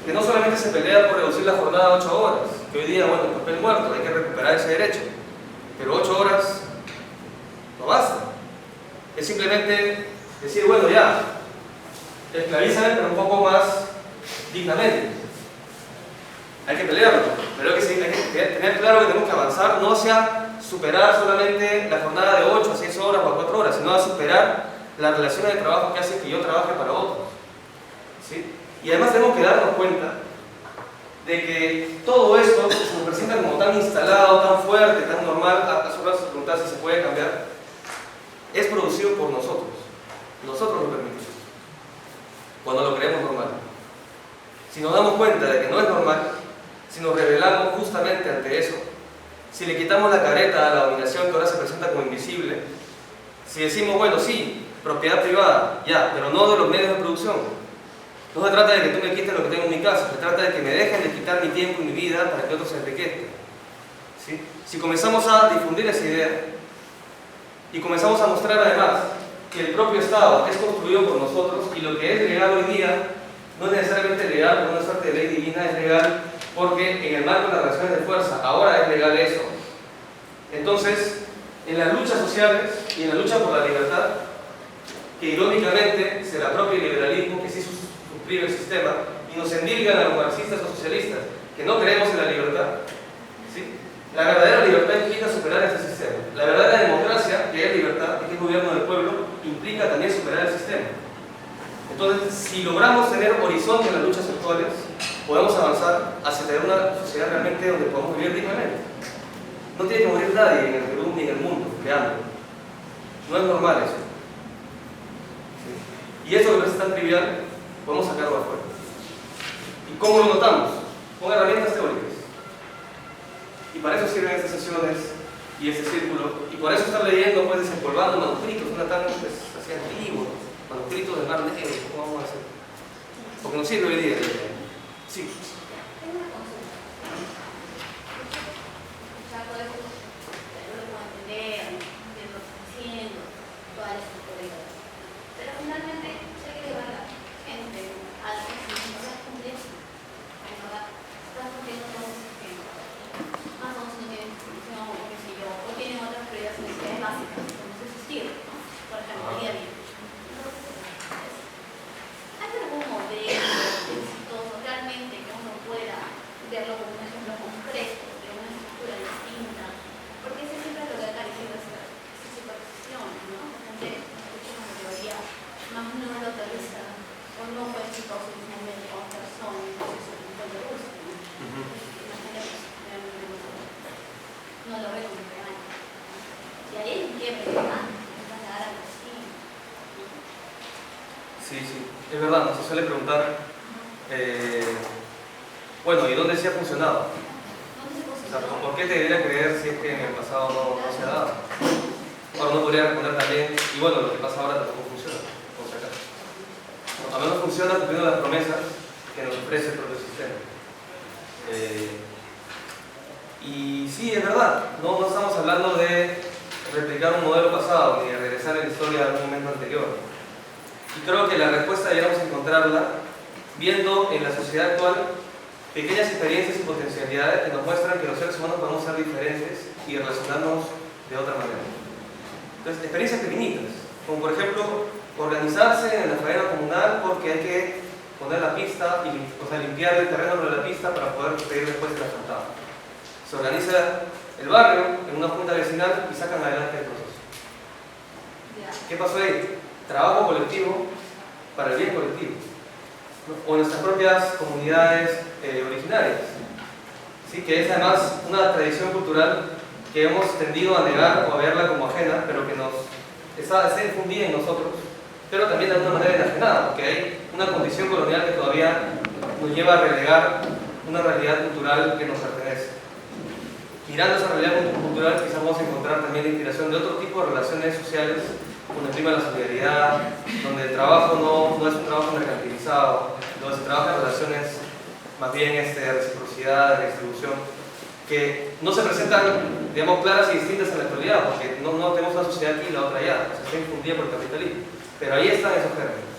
Que no solamente se pelea por reducir la jornada a 8 horas, que hoy día, bueno, el papel muerto, hay que recuperar ese derecho, pero 8 horas no basta. Es simplemente decir, bueno, ya, esclavízame, pero un poco más dignamente. Hay que pelearlo, pero hay que tener claro que tenemos que avanzar no hacia superar solamente la jornada de 8 a 6 horas o a 4 horas, sino a superar las relaciones de trabajo que hacen que yo trabaje para otros. ¿Sí? Y además tenemos que darnos cuenta de que todo esto se nos presenta como tan instalado, tan fuerte, tan normal, a su vez preguntar si se puede cambiar, es producido por nosotros. Nosotros lo permitimos, cuando lo creemos normal. Si nos damos cuenta de que no es normal, si nos rebelamos justamente ante eso, si le quitamos la careta a la dominación que ahora se presenta como invisible, si decimos, bueno, sí, propiedad privada, ya, pero no de los medios de producción. No se trata de que tú me quites lo que tengo en mi casa, se trata de que me dejen de quitar mi tiempo y mi vida para que otros se enriquezcan. ¿Sí? Si comenzamos a difundir esa idea y comenzamos a mostrar además que el propio Estado es construido por nosotros y lo que es legal hoy día no es necesariamente legal por una suerte de ley divina, es legal porque en el marco de las relaciones de fuerza ahora es legal eso. Entonces, en las luchas sociales y en la lucha por la libertad, que irónicamente se la apropia el liberalismo, que sí suscribe el sistema, y nos endilgan a los marxistas o socialistas, que no creemos en la libertad, ¿sí? La verdadera libertad implica superar este sistema. La verdadera democracia, que es libertad y que es gobierno del pueblo, implica también superar el sistema. Entonces, si logramos tener horizonte en las luchas actuales, podemos avanzar hacia tener una sociedad realmente donde podamos vivir dignamente. No tiene que morir nadie en el Perú ni en el mundo de hambre. No es normal eso. ¿Sí? Y eso que parece tan trivial, podemos sacarlo afuera. ¿Y cómo lo notamos? Con herramientas teóricas. Y para eso sirven estas sesiones y este círculo. Y por eso estar leyendo, pues desempolvando manuscritos, una tan pues, así antiguo, manuscritos de Mar Negro, ¿cómo vamos a hacer? Porque nos sirve hoy día. Sí. Tengo una consulta. Ya todo esto, lo puedo entender, de lo que está haciendo, todas las historias. Pero finalmente, sé que llevar a la gente a la que cumplir, en verdad, están cumpliendo todos los esquemas. Más o menos no tienen institución, o qué sé yo, o tienen otras prioridades necesidades básicas, como subsistir, ¿no? Por ejemplo, el día a día. ¿Hay algún modelo exitoso realmente que uno pueda verlo como un ejemplo concreto de una estructura distinta? Porque ese siempre es lo que ha carecido esa superstición, ¿no? La gente escucha como teoría, más no lo aterriza o no fue exitoso en un momento con personas, entonces es un punto de uso, ¿no? La gente realmente no lo ve como real. Y ahí hay un quiebre grande, es trasladar algo así. Sí, sí, es verdad, nos se suele preguntar, bueno, ¿y dónde sí ha funcionado? O sea, ¿por qué te debería creer si es que en el pasado no se ha dado? Ahora no podría responder también, y bueno, lo que pasa ahora tampoco funciona, por si acaso. No, a menos funciona cumpliendo las promesas que nos ofrece el propio sistema. Y sí, es verdad, no estamos hablando de replicar un modelo pasado, ni de regresar en la historia a algún momento anterior. Y creo que la respuesta deberíamos encontrarla viendo en la sociedad actual pequeñas experiencias y potencialidades que nos muestran que los seres humanos podemos ser diferentes y relacionarnos de otra manera. Entonces, experiencias pequeñitas, como por ejemplo organizarse en la faena comunal porque hay que poner la pista, o sea, limpiar el terreno de la pista para poder pedir después el asfaltado. Se organiza el barrio en una junta vecinal y sacan adelante el proceso. ¿Qué pasó ahí? Trabajo colectivo para el bien colectivo, ¿no? O en nuestras propias comunidades originarias, ¿sí? Que es además una tradición cultural que hemos tendido a negar o a verla como ajena, pero que está difundida en nosotros, pero también de alguna manera enajenada, porque hay una condición colonial que todavía nos lleva a relegar una realidad cultural que nos pertenece. Mirando esa realidad cultural quizás vamos a encontrar también la inspiración de otro tipo de relaciones sociales donde prima la solidaridad, donde el trabajo no es un trabajo mercantilizado, donde se trabaja en relaciones más bien de reciprocidad, de distribución, que no se presentan, digamos, claras y distintas en la actualidad, porque no tenemos una sociedad aquí y la otra allá, se está infundida por el capitalismo. Pero ahí están esos gérmenes,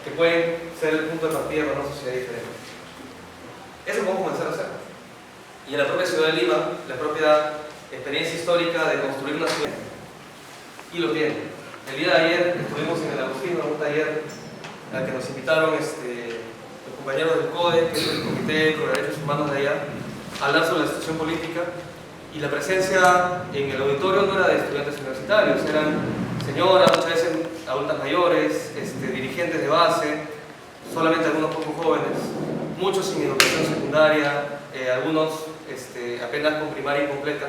que pueden ser el punto de partida para una sociedad diferente. Eso podemos comenzar a hacer. Y en la propia ciudad de Lima, la propia experiencia histórica de construir una ciudad, y lo tiene. El día de ayer estuvimos en el Agustino, en un taller al que nos invitaron los compañeros del CODE, que es el Comité de Derechos Humanos de allá, a hablar sobre la situación política. Y la presencia en el auditorio no era de estudiantes universitarios, eran señoras, muchas veces adultas mayores, dirigentes de base, solamente algunos pocos jóvenes, muchos sin educación secundaria, algunos apenas con primaria incompleta,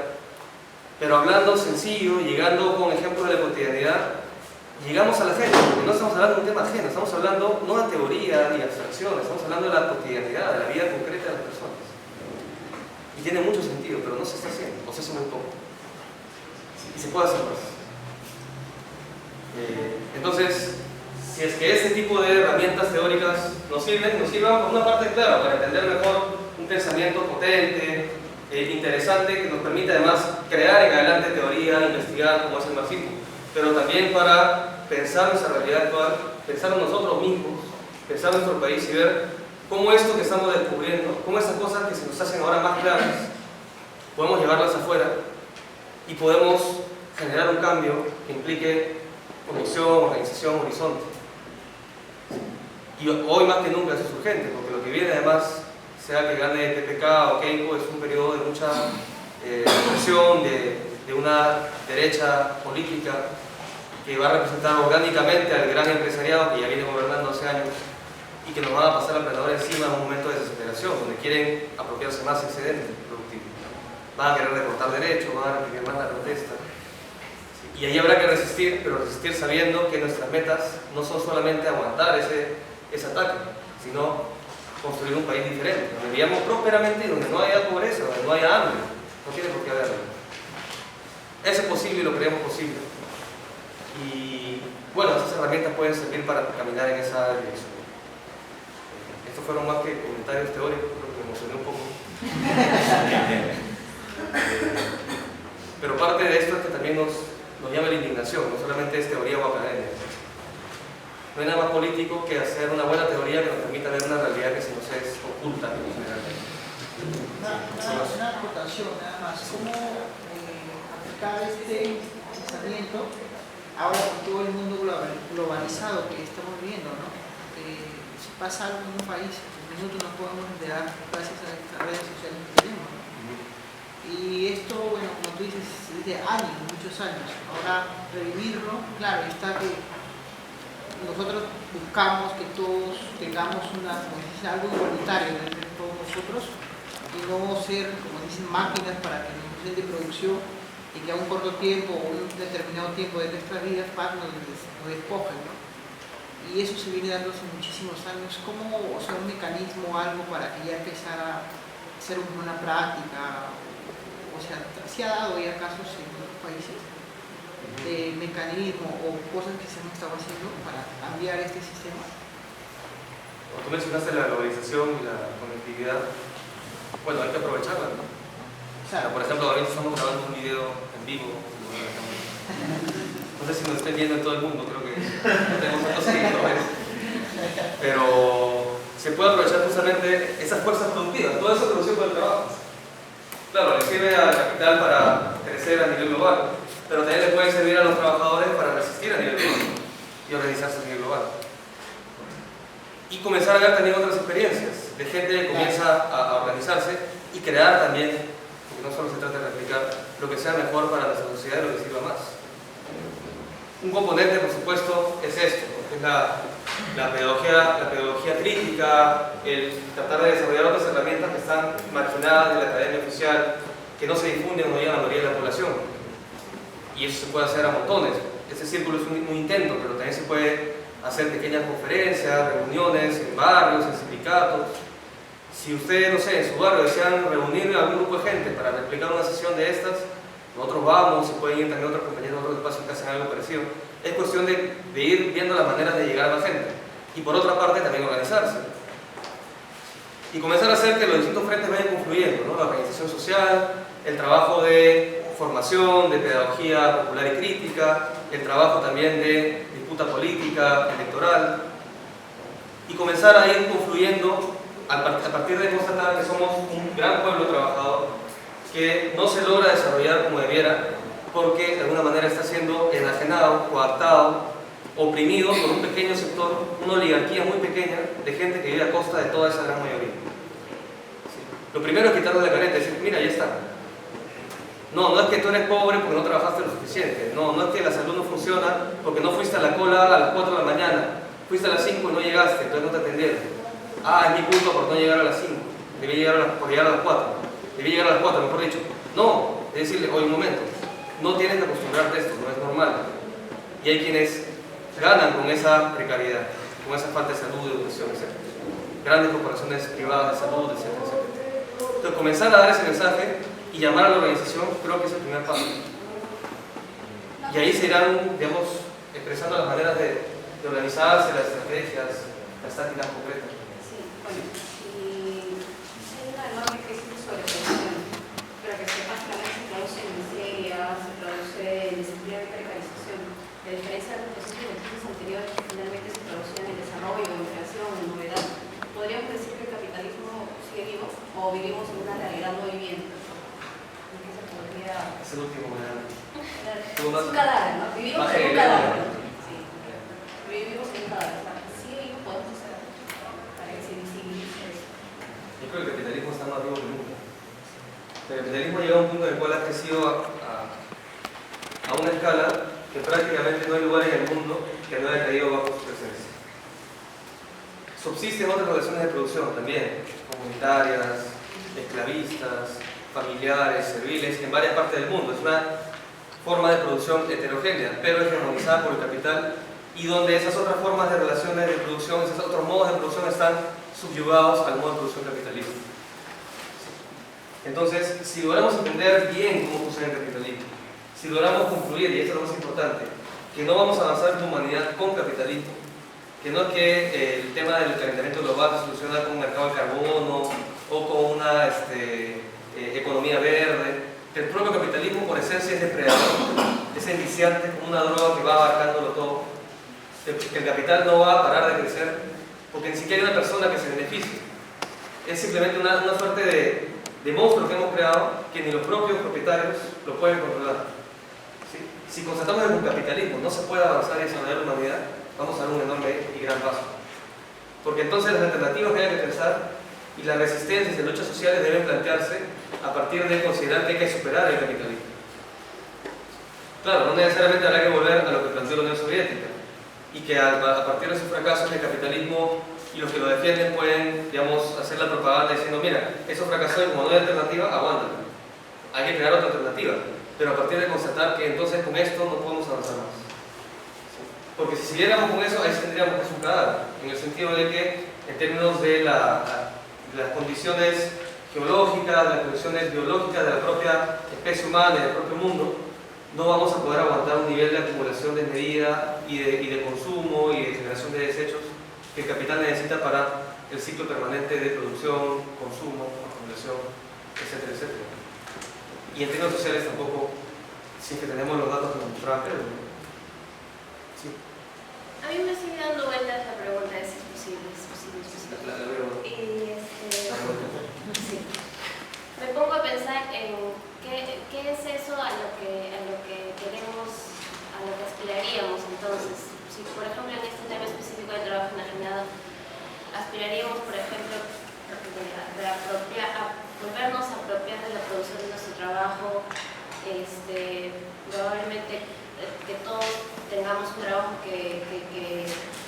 pero hablando sencillo, llegando con ejemplos de la cotidianidad, llegamos a la gente, porque no estamos hablando de un tema ajeno, estamos hablando no de teoría ni abstracción, estamos hablando de la cotidianidad, de la vida concreta de las personas. Y tiene mucho sentido, pero no se está haciendo, o se hace muy poco. Y se puede hacer más. Entonces, si es que este tipo de herramientas teóricas nos sirven por una parte, claro, para entender mejor un pensamiento potente, interesante, que nos permite además crear en adelante teoría, investigar como es el marxismo, pero también para pensar nuestra realidad actual, pensar en nosotros mismos, pensar en nuestro país y ver cómo esto que estamos descubriendo, cómo esas cosas que se nos hacen ahora más claras, podemos llevarlas afuera y podemos generar un cambio que implique convicción, organización, horizonte. Y hoy más que nunca eso es urgente, porque lo que viene además, sea que gane PPK o Keiko, es un periodo de mucha represión, de una derecha política que va a representar orgánicamente al gran empresariado que ya viene gobernando hace años y que nos van a pasar la planadora encima en un momento de desesperación, donde quieren apropiarse más excedente productivo. Van a querer recortar derechos, van a reprimir más la protesta. Y ahí habrá que resistir, pero resistir sabiendo que nuestras metas no son solamente aguantar ese ataque, sino construir un país diferente, donde vivamos prósperamente y donde no haya pobreza, donde no haya hambre. No tiene por qué haberlo. Eso es posible y lo creemos posible. Y bueno, esas herramientas pueden servir para caminar en esa dirección. Estos fueron más que comentarios teóricos, creo que me emocioné un poco. Pero parte de esto es que también nos llama la indignación, no solamente es teoría o academia. No hay nada más político que hacer una buena teoría que nos permita ver una realidad que se nos es oculta generalmente. Una acotación nada más. ¿Cómo aplicar este pensamiento ahora con todo el mundo globalizado que estamos viviendo, ¿no? Si pasa algo en un país, en un minuto nos podemos enterar gracias a estas redes sociales que tenemos, ¿no? Y esto, bueno, como tú dices, desde años, muchos años. Ahora revivirlo, claro, está que nosotros buscamos que todos tengamos algo igualitario entre todos nosotros y no ser, como dicen, máquinas para que nos den de producción y que a un corto tiempo o un determinado tiempo de nuestras vidas nos despojen, ¿no? Y eso se viene dando hace muchísimos años. ¿Cómo, o sea, un mecanismo, algo para que ya empezara a ser una práctica? O sea, ¿se ha dado ya casos en otros países de mecanismo o cosas que se han estado haciendo para cambiar este sistema? Tú mencionaste la globalización y la conectividad. Bueno, hay que aprovecharla, ¿no? Claro. Por ejemplo, ahorita estamos grabando un video en vivo. No sé si nos estén viendo en todo el mundo, creo que no tenemos tantos seguidores. Pero se puede aprovechar justamente esas fuerzas productivas, todo eso producido por el trabajo. Claro, le sirve al capital para crecer a nivel global, pero también le puede servir a los trabajadores para resistir a nivel global y organizarse a nivel global. Y comenzar a ver también otras experiencias de gente que comienza a organizarse y crear también, porque no solo se trata de replicar, lo que sea mejor para nuestra sociedad y lo que sirva más. Un componente, por supuesto, es esto, es la pedagogía crítica, el tratar de desarrollar otras herramientas que están marginadas de la academia oficial, que no se difunden o no llegan a la mayoría de la población. Y eso se puede hacer a montones. Este círculo es un intento, pero también se puede hacer pequeñas conferencias, reuniones en barrios, en sindicatos. Si ustedes, no sé, en su barrio desean reunir a algún grupo de gente para replicar una sesión de estas, nosotros vamos, y pueden ir también otros compañeros de otros espacios que hacen algo parecido. Es cuestión de ir viendo las maneras de llegar a la gente. Y por otra parte, también organizarse. Y comenzar a hacer que los distintos frentes vayan confluyendo, ¿no? La organización social, el trabajo de formación, de pedagogía popular y crítica, el trabajo también de disputa política, electoral. Y comenzar a ir confluyendo a partir de constatar que somos un gran pueblo trabajador que no se logra desarrollar como debiera porque de alguna manera está siendo enajenado, coartado, oprimido por un pequeño sector, una oligarquía muy pequeña de gente que vive a costa de toda esa gran mayoría. ¿Sí? Lo primero es quitarle la careta y decir, mira, ya está. No, no es que tú eres pobre porque no trabajaste lo suficiente. No, no es que la salud no funciona porque no fuiste a la cola a las 4 de la mañana. Fuiste a las 5 y no llegaste, entonces no te atendieron. Ah, es mi culpa por no llegar a las 5. Debí llegar por llegar a las 4. Debí llegar a las 4, mejor dicho. No, es decirle, oye, un momento. No tienes que acostumbrarte a esto, no es normal. Y hay quienes ganan con esa precariedad, con esa falta de salud, de educación, etc. Grandes corporaciones privadas de salud, etc. Entonces, comenzar a dar ese mensaje y llamar a la organización, creo que es el primer paso. Y ahí se irán, digamos, expresando las maneras de organizarse, las estrategias, las tácticas concretas. Sí, bueno, y hay una enorme crisis de sobreproducción, pero que sepas que también se traduce en miseria, se traduce en desempleo y precarización. La diferencia de los procesos de crisis anteriores que finalmente se traducían en desarrollo, en creación, en novedad. Podríamos decir que el capitalismo sigue vivo o vivimos en una realidad no viviente. ¿En qué se podría...? Es el último modelo. Es un cadáver, ¿no? Vivimos en un cadáver. Sí. Vivimos en un cadáver. Sigue vivo, podemos hacer para que se visibilice eso. Yo creo que el capitalismo está más vivo que nunca. El capitalismo llega a un punto en el cual ha crecido a una escala que prácticamente no hay lugar en el mundo que no haya caído bajo su presencia. Subsisten otras relaciones de producción también, comunitarias, esclavistas, familiares, serviles, en varias partes del mundo. Es una forma de producción heterogénea, pero hegemonizada por el capital, y donde esas otras formas de relaciones de producción, esos otros modos de producción están subyugados al modo de producción capitalista. Entonces, si logramos entender bien cómo funciona el capitalismo, si logramos concluir, y esto es lo más importante, que no vamos a avanzar como humanidad con capitalismo, que no es que el tema del calentamiento global se soluciona con un mercado de carbono o con una economía verde. El propio capitalismo por esencia es depredador, es enviciante, como una droga que va abarcándolo todo. El capital no va a parar de crecer porque ni siquiera hay una persona que se beneficie. Es simplemente una suerte de monstruo que hemos creado que ni los propios propietarios lo pueden controlar. ¿Sí? Si constatamos que con capitalismo no se puede avanzar y desarrollar la humanidad, vamos a dar un enorme y gran paso. Porque entonces las alternativas que hay que pensar y las resistencias y luchas sociales deben plantearse a partir de considerar que hay que superar el capitalismo. Claro, no necesariamente habrá que volver a lo que planteó la Unión Soviética, y que a partir de sus fracasos el capitalismo y los que lo defienden pueden, digamos, hacer la propaganda diciendo, mira, eso fracasó y como no hay alternativa, aguántalo. Hay que crear otra alternativa, pero a partir de constatar que entonces con esto no podemos avanzar más. Porque si siguiéramos con eso, ahí tendríamos que es un cadáver, en el sentido de que, en términos de las condiciones geológicas, las condiciones biológicas de la propia especie humana y del propio mundo, no vamos a poder aguantar un nivel de acumulación desmedida y de consumo y de generación de desechos que el capital necesita para el ciclo permanente de producción, consumo, acumulación, etcétera, etcétera. Y en términos sociales tampoco, sin que tenemos los datos que nos mostraba Pedro. Sí. A mí me sigue dando vueltas la pregunta de si es posible, La veo. Sí. Me pongo a pensar en qué es eso a lo que queremos, a lo que aspiraríamos entonces. Si por ejemplo en este tema específico de trabajo enajenado, aspiraríamos por ejemplo a volvernos a apropiar de la producción de nuestro trabajo, probablemente que todos tengamos un trabajo que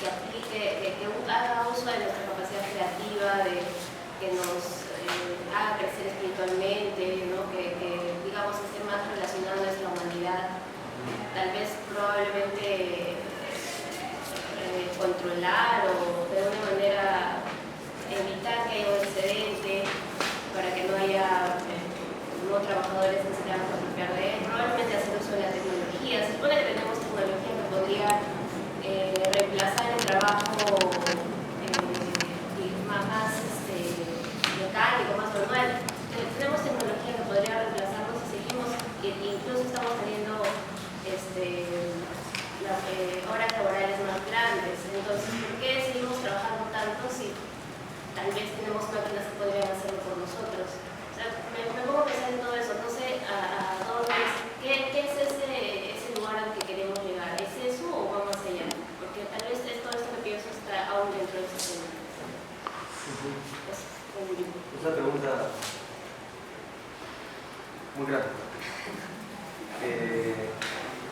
aplique, que haga uso de nuestra capacidad creativa, que nos haga crecer espiritualmente, ¿no? que digamos esté más relacionado a nuestra humanidad, tal vez probablemente controlar o de alguna manera evitar que haya un excedente para que no haya trabajadores que se tengan que apropiar de él, probablemente hacer uso de la tecnología. Se supone que tenemos tecnología que podría reemplazar el trabajo más mecánico, más normal. Tenemos tecnología que podría reemplazarnos y seguimos, incluso estamos teniendo horas laborales más grandes. Entonces, ¿por qué seguimos trabajando tanto si tal vez tenemos máquinas que podrían hacerlo por nosotros? O sea, me pongo a pensar en todo eso. No sé a dónde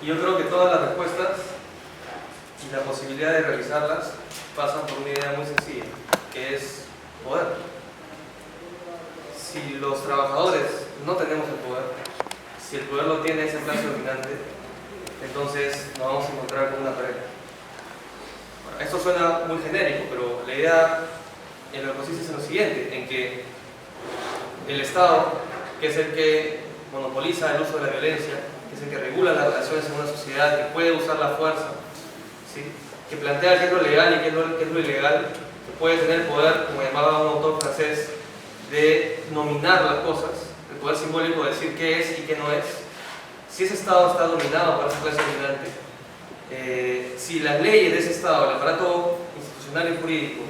Y yo creo que todas las respuestas y la posibilidad de realizarlas pasan por una idea muy sencilla, que es poder. Si los trabajadores no tenemos el poder, si el poder lo tiene ese clase dominante, entonces nos vamos a encontrar con una pared. Bueno, esto suena muy genérico, pero la idea en lo que consiste es en lo siguiente, en que el Estado, que es el que monopoliza el uso de la violencia, que es el que regula las relaciones en una sociedad, que puede usar la fuerza, ¿sí?, que plantea qué es lo legal y qué es lo ilegal, que puede tener el poder, como llamaba un autor francés, de nominar las cosas, el poder simbólico de decir qué es y qué no es. Si ese Estado está dominado por esa clase dominante, si las leyes de ese Estado, el aparato institucional y jurídico,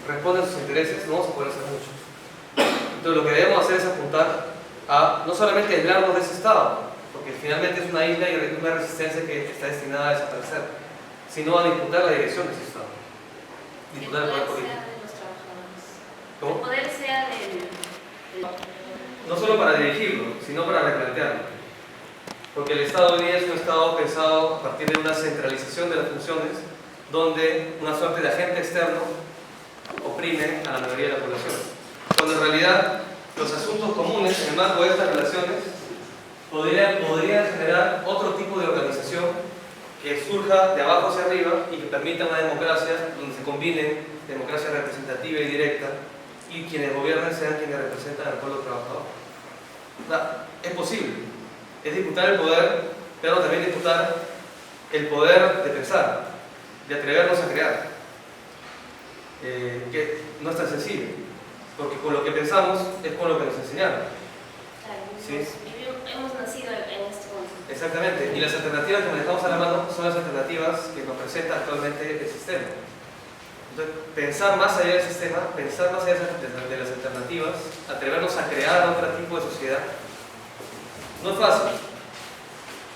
responden a sus intereses, no vamos a poder hacer mucho. Entonces lo que debemos hacer es apuntar a no solamente aislarnos de ese Estado, porque finalmente es una isla y una resistencia que está destinada a desaparecer, sino a disputar la dirección de ese Estado. Disputar el poder político. ¿Cómo? El poder sea del... No solo para dirigirlo, sino para replantearlo. Porque el Estado hoy día es un Estado pensado a partir de una centralización de las funciones, donde una suerte de agente externo oprime a la mayoría de la población. Cuando en realidad los asuntos comunes en el marco de estas relaciones podrían generar otro tipo de organización que surja de abajo hacia arriba y que permita una democracia donde se combinen democracia representativa y directa y quienes gobiernan sean quienes representan al pueblo trabajador. O sea, es posible. Es disputar el poder, pero también disputar el poder de pensar, de atrevernos a crear. Que no es tan sencillo, porque con lo que pensamos es con lo que nos enseñaron. Claro, ¿Sí? hemos nacido en este mundo. Exactamente, y las alternativas que manejamos a la mano son las alternativas que nos presenta actualmente el sistema. Entonces, pensar más allá del sistema, pensar más allá de las alternativas, atrevernos a crear otro tipo de sociedad, no es fácil,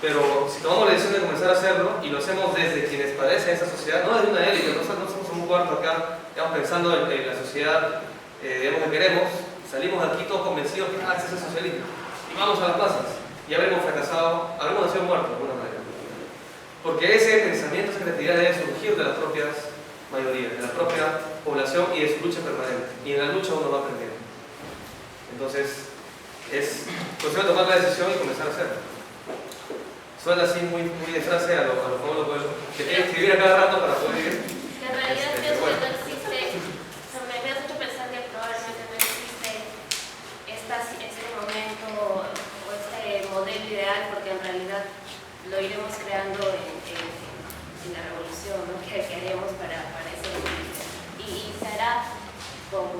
pero si tomamos la decisión de comenzar a hacerlo y lo hacemos desde quienes padecen esa sociedad, no desde una élite, no estamos en un cuarto acá, estamos pensando en la sociedad, digamos que queremos, salimos de aquí todos convencidos que ese es el socialismo, y vamos a las masas, y habremos fracasado, habremos nacido muertos de alguna manera. Porque ese pensamiento, esa creatividad debe surgir de las propias mayorías, de la propia población y de su lucha permanente. Y en la lucha uno va aprendiendo. Entonces, es cuestión de tomar la decisión y comenzar a hacerlo. Suena así muy de frase a lo Pablo Coelho, que tiene que escribir a cada rato para poder vivir. En realidad pienso que no existe, me has hecho pensar que probablemente no existe este momento o este modelo ideal, porque en realidad lo iremos creando en la revolución, ¿no?, que haremos para ese momento. Y se hará con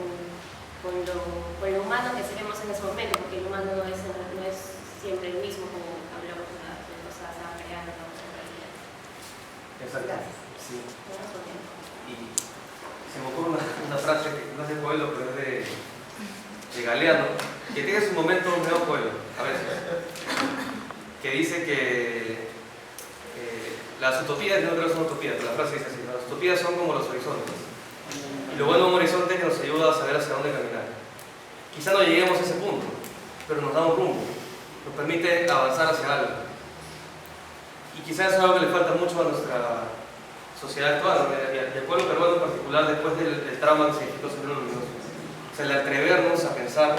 lo humano que seremos en ese momento, porque el humano no es siempre el mismo, como hablamos de las cosas a crear, ¿no?, en realidad. Exacto. Sí. Gracias. Y se me ocurre una frase que no es de Coelho, pero es de Galeano, que tiene su momento medio Coelho, a veces, que dice que las utopías, no creo que son utopías, pero la frase dice así: las utopías son como los horizontes. Y lo bueno de un horizonte es que nos ayuda a saber hacia dónde caminar. Quizá no lleguemos a ese punto, pero nos da un rumbo, nos permite avanzar hacia algo. Y quizás es algo que le falta mucho a nuestra sociedad actual, y al pueblo peruano en particular, después del trauma que significó Sendero Luminoso. O sea, el atrevernos a pensar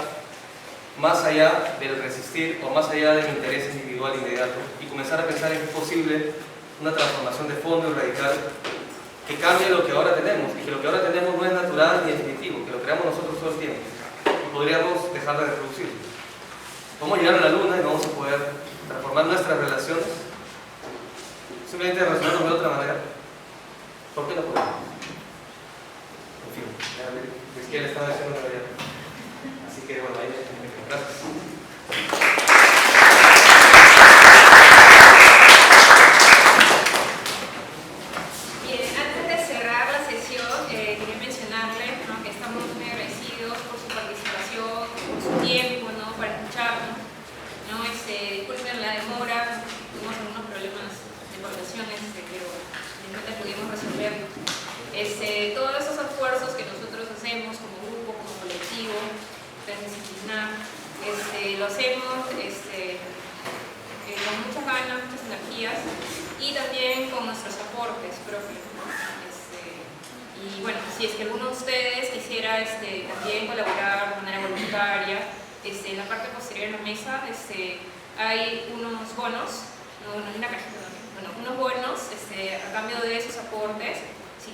más allá del resistir o más allá del interés individual inmediato y comenzar a pensar en que es posible una transformación de fondo y radical que cambie lo que ahora tenemos, y que lo que ahora tenemos no es natural ni definitivo, que lo creamos nosotros todo el tiempo y podríamos dejar de reproducirlo. Vamos a llegar a la luna y vamos a poder transformar nuestras relaciones, simplemente relacionarnos de otra manera. ¿Por qué no podemos? En fin, es que él estaba diciendo una realidad. Así que bueno, ahí gracias. Antes de cerrar la sesión, quería mencionarles, ¿no?, que estamos muy agradecidos por su participación, por su tiempo, ¿no?, para escucharnos, ¿no? Disculpen la demora, tuvimos algunos problemas de conexiones, pero finalmente pudimos resolverlo. Todos esos esfuerzos que nosotros hacemos como grupo, como colectivo, transdisciplinar, lo hacemos metodologías y también con nuestros aportes propios, ¿no? Y bueno, si es que alguno de ustedes quisiera también colaborar de manera voluntaria, en la parte posterior de la mesa hay unos bonos, no, hay una cajita, bueno, unos bonos a cambio de esos aportes. Sí.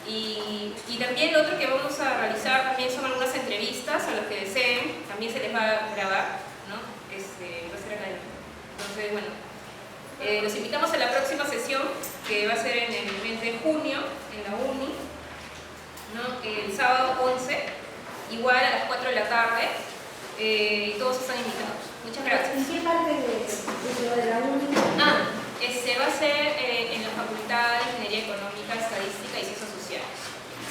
Y también lo otro que vamos a realizar también son algunas entrevistas a los que deseen, también se les va a grabar, ¿no? Va a ser acá. Entonces, bueno, los invitamos a la próxima sesión que va a ser en el mes de junio en la UNI, ¿no? El sábado 11, igual a las 4 de la tarde, y todos están invitados. Muchas gracias. ¿En qué parte de la UNI? Va a ser en la Facultad de Ingeniería Económica, Estadística y Ciencias Sociales.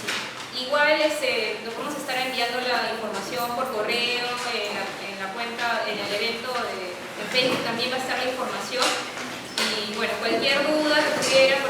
Sí. Igual nos vamos a estar enviando la información por correo, en la cuenta, en el evento de Facebook también va a estar la información. Y bueno, cualquier duda que tuvieran,